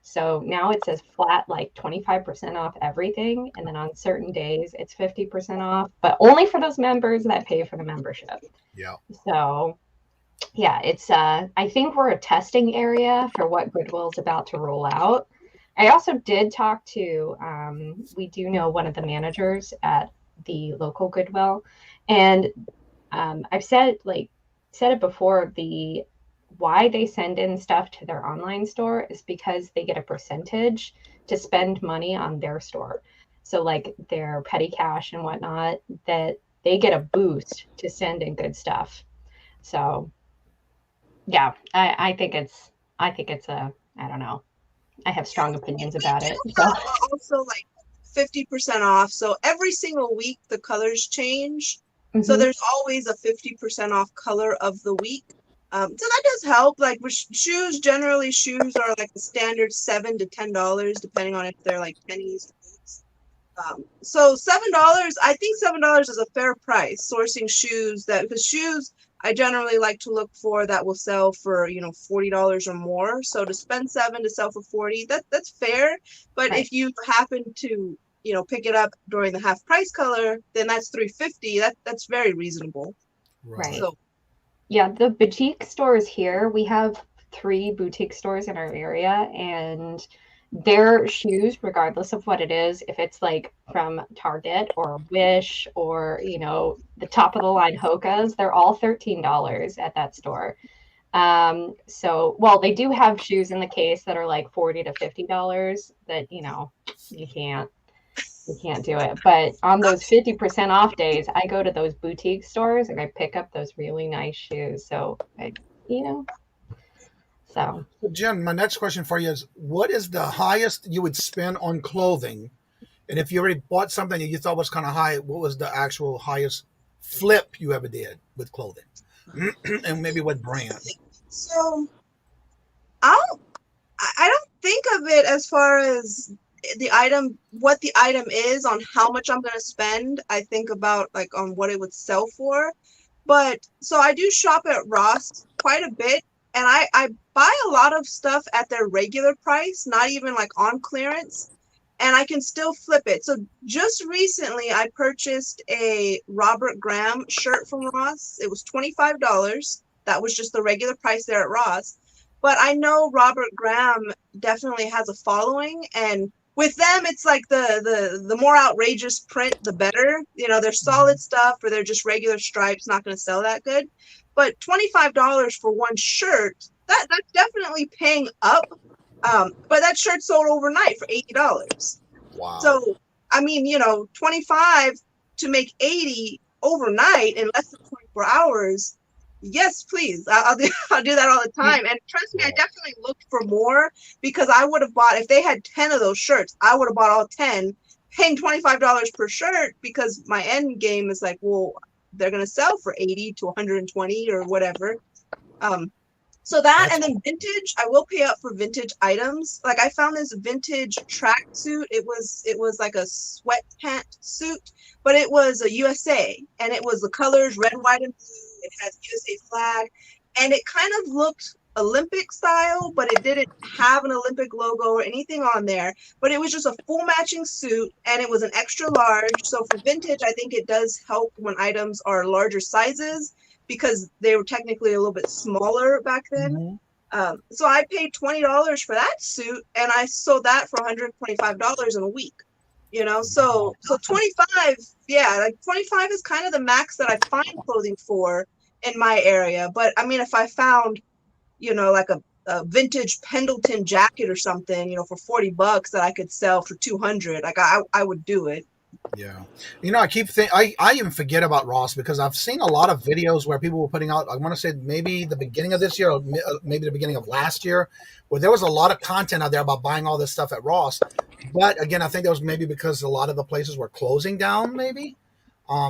So now it says flat, like 25% off everything. And then on certain days, it's 50% off, but only for those members that pay for the membership. Yeah. So yeah, it's, I think we're a testing area for what Goodwill's about to roll out. I also did talk to, we do know one of the managers at the local Goodwill. And I've said it before, why they send in stuff to their online store is because they get a percentage to spend money on their store. So like their petty cash and whatnot, that they get a boost to send in good stuff. So yeah, I think it's I don't know. I have strong opinions about it. So. Also like 50% off. So every single week the colors change. So Mhm. there's always a 50% off color of the week. So that does help. Like with shoes, generally shoes are like the standard $7 to $10, depending on if they're like pennies. So $7, I think $7 is a fair price sourcing shoes, because shoes I generally like to look for that will sell for, $40 or more. So to spend $7 to sell for $40, that's fair. But Right. if you happen to, pick it up during the half price color, then that's $3.50. That's very reasonable. Right. So Yeah, the boutique stores here, we have 3 boutique stores in our area, and their shoes, regardless of what it is, if it's like from Target or Wish or, the top of the line Hoka's, they're all $13 at that store. So, well, they do have shoes in the case that are like $40 to $50 that, you can't do it. But on those 50% off days, I go to those boutique stores and I pick up those really nice shoes. So, so. Jen, my next question for you is, what is the highest you would spend on clothing? And if you already bought something that you thought was kind of high, what was the actual highest flip you ever did with clothing? And maybe what brand? So I don't think of it as far as what the item is on how much I'm going to spend. I think about like on what it would sell for. But so I do shop at Ross quite a bit, and I buy a lot of stuff at their regular price, not even like on clearance, and I can still flip it. So just recently I purchased a Robert Graham shirt from Ross. It was $25. That was just the regular price there at Ross. But I know Robert Graham definitely has a following, and with them, it's like the more outrageous print, the better. They're solid stuff, or they're just regular stripes, not going to sell that good. But $25 for one shirt, that's definitely paying up. But that shirt sold overnight for $80. Wow. So, I mean, 25 to make 80 overnight in less than 24 hours. Yes, please. I'll do I'll do that all the time. And trust me, I definitely looked for more because I would have bought if they had 10 of those shirts, I would have bought all 10, paying $25 per shirt because my end game is like, well, they're gonna sell for 80 to 120 or whatever. So that and then vintage, I will pay up for vintage items. Like I found this vintage tracksuit. It was like a sweat pant suit, but it was a USA and it was the colors red, white, and blue. It has USA flag, and it kind of looked Olympic style, but it didn't have an Olympic logo or anything on there. But it was just a full matching suit, and it was an extra large. So for vintage, I think it does help when items are larger sizes, because they were technically a little bit smaller back then. So I paid $20 for that suit, and I sold that for $125 in a week. You know, so 25, yeah, like 25 is kind of the max that I find clothing for in my area. But I mean, if I found, you know, like a vintage Pendleton jacket or something, you know, for $40 that I could sell for 200, like I would do it. Yeah. You know, I keep I even forget about Ross because I've seen a lot of videos where people were putting out, I want to say maybe the beginning of this year or maybe the beginning of last year, where there was a lot of content out there about buying all this stuff at Ross. But again, I think that was maybe because a lot of the places were closing down, maybe.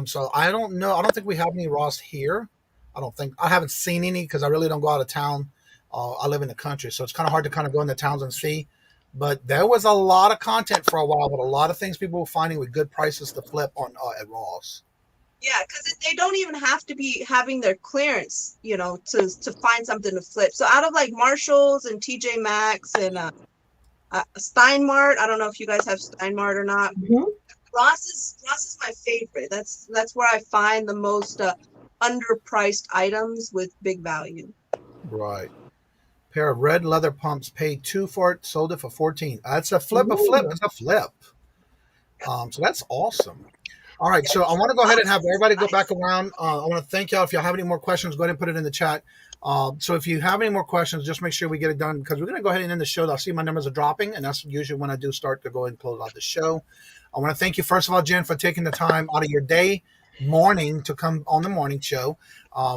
So I don't know. I don't think we have any Ross here. I haven't seen any because I really don't go out of town. I live in the country, so it's kind of hard to kind of go into towns and see. But there was a lot of content for a while, but a lot of things people were finding with good prices to flip on at Ross. Yeah, because they don't even have to be having their clearance, you know, to find something to flip. So out of like Marshalls and TJ Maxx and Steinmart, I don't know if you guys have Steinmart or not. Ross is my favorite. That's where I find the most underpriced items with big value. Right. Pair of red leather pumps, paid $2 for it, sold it for $14. That's a flip. A flip is a flip. So that's awesome. All right, so I want to go ahead and have everybody go back around. I want to thank y'all. If y'all have any more questions, go ahead and put it in the chat. So if you have any more questions, just make sure we get it done because we're going to go ahead and end the show. I'll see my numbers are dropping, and that's usually when I do start to go ahead and close out the show. I want to thank you, first of all, Jen, for taking the time out of your morning to come on the morning show.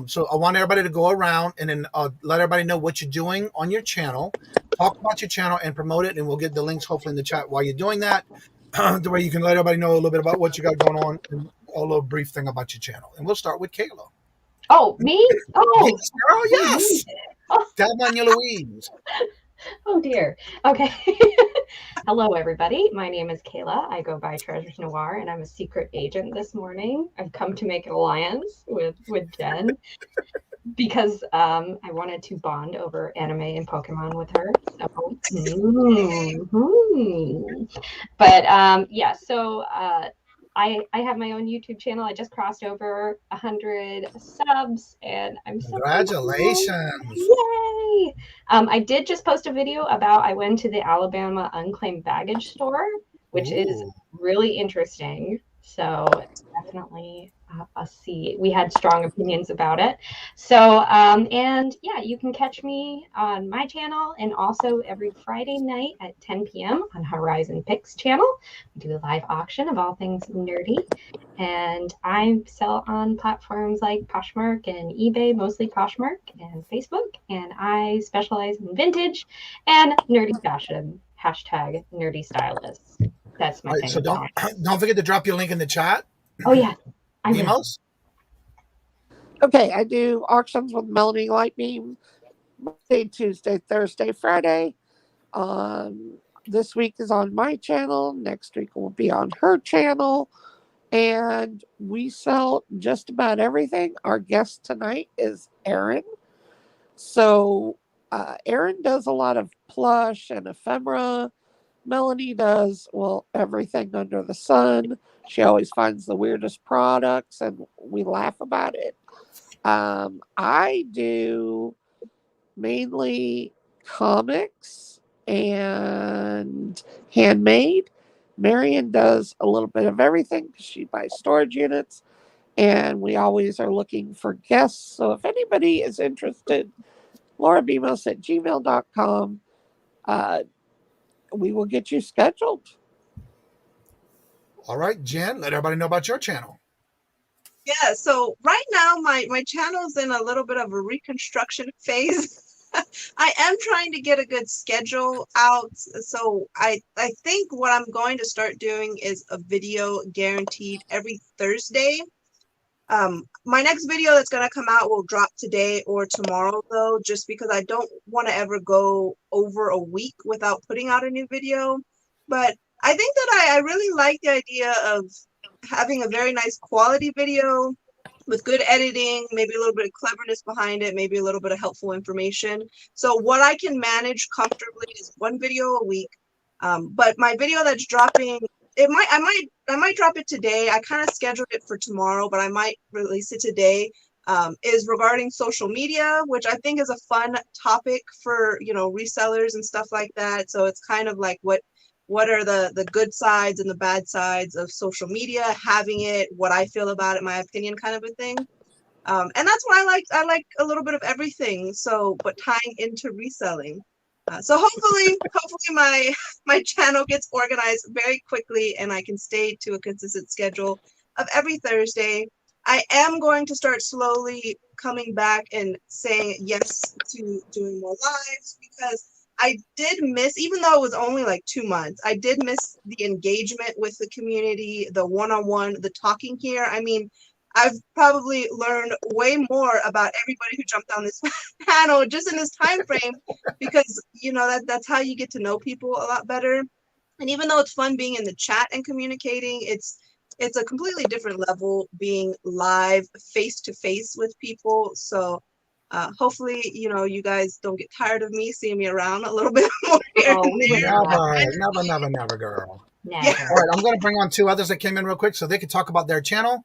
So I want everybody to go around and then let everybody know what you're doing on your channel. Talk about your channel and promote it, and we'll get the links hopefully in the chat while you're doing that. The way you can let everybody know a little bit about what you got going on and a little brief thing about your channel. And we'll start with Kayla. Oh, me? Oh, yes, girl, yes. Thelma Louise. Oh dear. Okay. Hello, everybody. My name is Kayla. I go by Treasures Noir, and I'm a secret agent this morning. I've come to make an alliance with Jen because I wanted to bond over anime and Pokemon with her. So, But yeah, so I have my own YouTube channel. I just crossed over 100 subs, and I'm so congratulations! Yay! I did just post a video about I went to the Alabama unclaimed baggage store, which is really interesting. So definitely see. We had strong opinions about it. So and yeah, you can catch me on my channel and also every Friday night at 10 p.m. on Horizon Picks channel. We do a live auction of all things nerdy, and I sell on platforms like Poshmark and eBay, mostly Poshmark and Facebook, and I specialize in vintage and nerdy fashion. Hashtag nerdy stylists. That's my thing. So don't forget to drop your link in the chat. Oh yeah. Emos? Okay, I do auctions with Melanie Lightbeam Monday, Tuesday, Thursday, Friday. This week is on my channel. Next week will be on her channel. And we sell just about everything. Our guest tonight is Erin. So Erin does a lot of plush and ephemera. Melanie does, well, everything under the sun. She always finds the weirdest products, and we laugh about it. I do mainly comics and handmade. Marion does a little bit of everything because she buys storage units, and we always are looking for guests. So if anybody is interested, laurabemos@gmail.com. We will get you scheduled. All right, Jen, let everybody know about your channel. Yeah, so right now my channel's in a little bit of a reconstruction phase. I am trying to get a good schedule out. So I think what I'm going to start doing is a video guaranteed every Thursday. My next video that's going to come out will drop today or tomorrow though, just because I don't want to ever go over a week without putting out a new video. But I think that I really like the idea of having a very nice quality video with good editing, maybe a little bit of cleverness behind it, maybe a little bit of helpful information. So what I can manage comfortably is one video a week. But my video that's dropping, I might drop it today. I kind of scheduled it for tomorrow, but I might release it today. Is regarding social media, which I think is a fun topic for, you know, resellers and stuff like that. So it's kind of like what are the good sides and the bad sides of social media, having it, what I feel about it, my opinion kind of a thing. And that's what I like. I like a little bit of everything. So, but tying into reselling. So hopefully my channel gets organized very quickly and I can stay to a consistent schedule of every Thursday. I am going to start slowly coming back and saying yes to doing more lives, because I did miss, even though it was only like 2 months, I did miss the engagement with the community, the one-on-one, the talking here. I mean, I've probably learned way more about everybody who jumped on this panel just in this time frame, because, you know, that's how you get to know people a lot better. And even though it's fun being in the chat and communicating, it's a completely different level being live face to face with people. So hopefully, you know, you guys don't get tired of me seeing me around a little bit more here and there. Never, girl. Never. All right, I'm going to bring on 2 others that came in real quick so they can talk about their channel.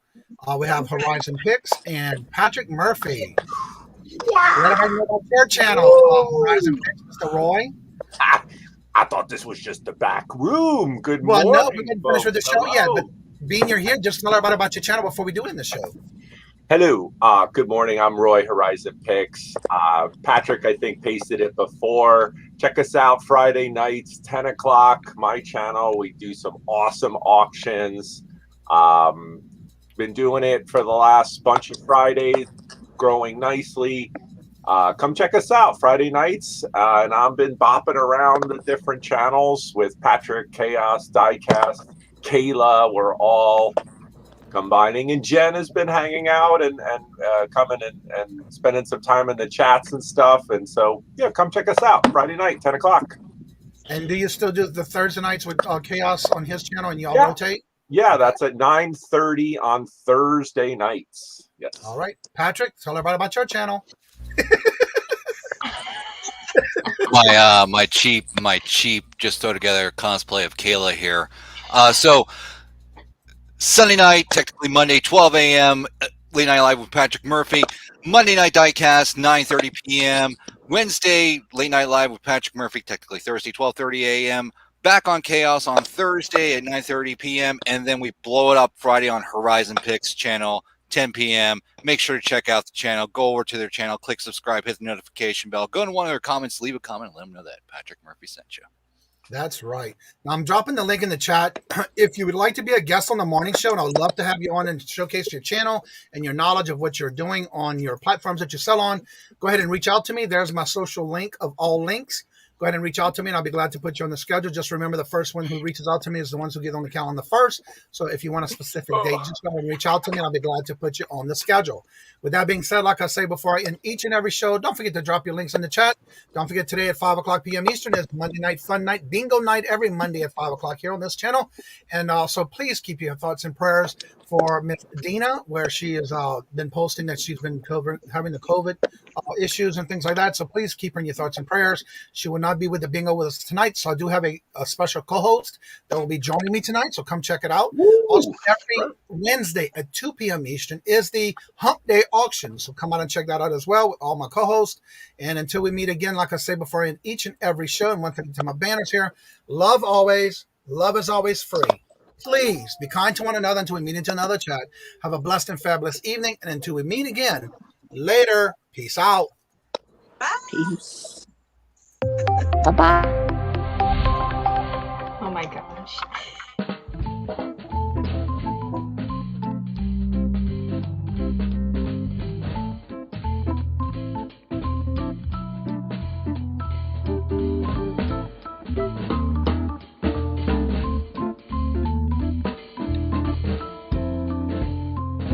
We have Horizon Picks and Patrick Murphy. Let everybody know about their channel. Horizon Picks, Mr. Roy. I thought this was just the back room. Good Well, morning. no, we didn't finish with the show yet, but being you're here, just tell everybody about your channel before we do end the show. Hello. Good morning. I'm Roy, Horizon Picks. Patrick, I think, pasted it before. Check us out Friday nights, 10 o'clock. My channel. We do some awesome auctions. Been doing it for the last bunch of Fridays, growing nicely. Come check us out Friday nights. And I've been bopping around the different channels with Patrick, Chaos, Diecast, Kayla. We're all combining, and Jen has been hanging out and coming and spending some time in the chats and stuff. And so, yeah, come check us out Friday night, 10 o'clock. And do you still do the Thursday nights with Chaos on his channel and y'all rotate? Yeah, that's at 9:30 on Thursday nights. Yes. All right. Patrick, tell everybody about your channel. My cheap just throw together cosplay of Kayla here. So Sunday night, technically Monday, 12 a.m. Late Night Live with Patrick Murphy. Monday night diecast, 9:30 p.m. Wednesday, Late Night Live with Patrick Murphy. Technically Thursday, 12:30 a.m. Back on Chaos on Thursday at 9:30 p.m. And then we blow it up Friday on Horizon Picks channel, 10 p.m. Make sure to check out the channel. Go over to their channel, click subscribe, hit the notification bell. Go into one of their comments, leave a comment, and let them know that Patrick Murphy sent you. That's right. Now, I'm dropping the link in the chat. If you would like to be a guest on the morning show, and I would love to have you on and showcase your channel and your knowledge of what you're doing on your platforms that you sell on, go ahead and reach out to me. There's my social link of all links. Go ahead and reach out to me, and I'll be glad to put you on the schedule. Just remember, the first one who reaches out to me is the ones who get on the calendar first. So if you want a specific date, just go ahead and reach out to me, and I'll be glad to put you on the schedule. With that being said, like I say before, in each and every show, don't forget to drop your links in the chat. Don't forget, today at 5 o'clock p.m. Eastern is Monday Night Fun Night, Bingo Night, every Monday at 5 o'clock here on this channel. And also, please keep your thoughts and prayers for Miss Dina, where she has been posting that she's been having the COVID issues and things like that. So please keep her in your thoughts and prayers. She will not be with the bingo with us tonight. So I do have a special co-host that will be joining me tonight. So come check it out. Woo! Also, every Wednesday at 2 p.m. Eastern is the Hump Day auction. So come out and check that out as well with all my co-hosts. And until we meet again, like I say before, in each and every show, and one thing to my banners here, love always, love is always free. Please be kind to one another until we meet into another chat. Have a blessed and fabulous evening. And until we meet again later, peace out. Bye. Peace. Bye-bye. Oh my gosh.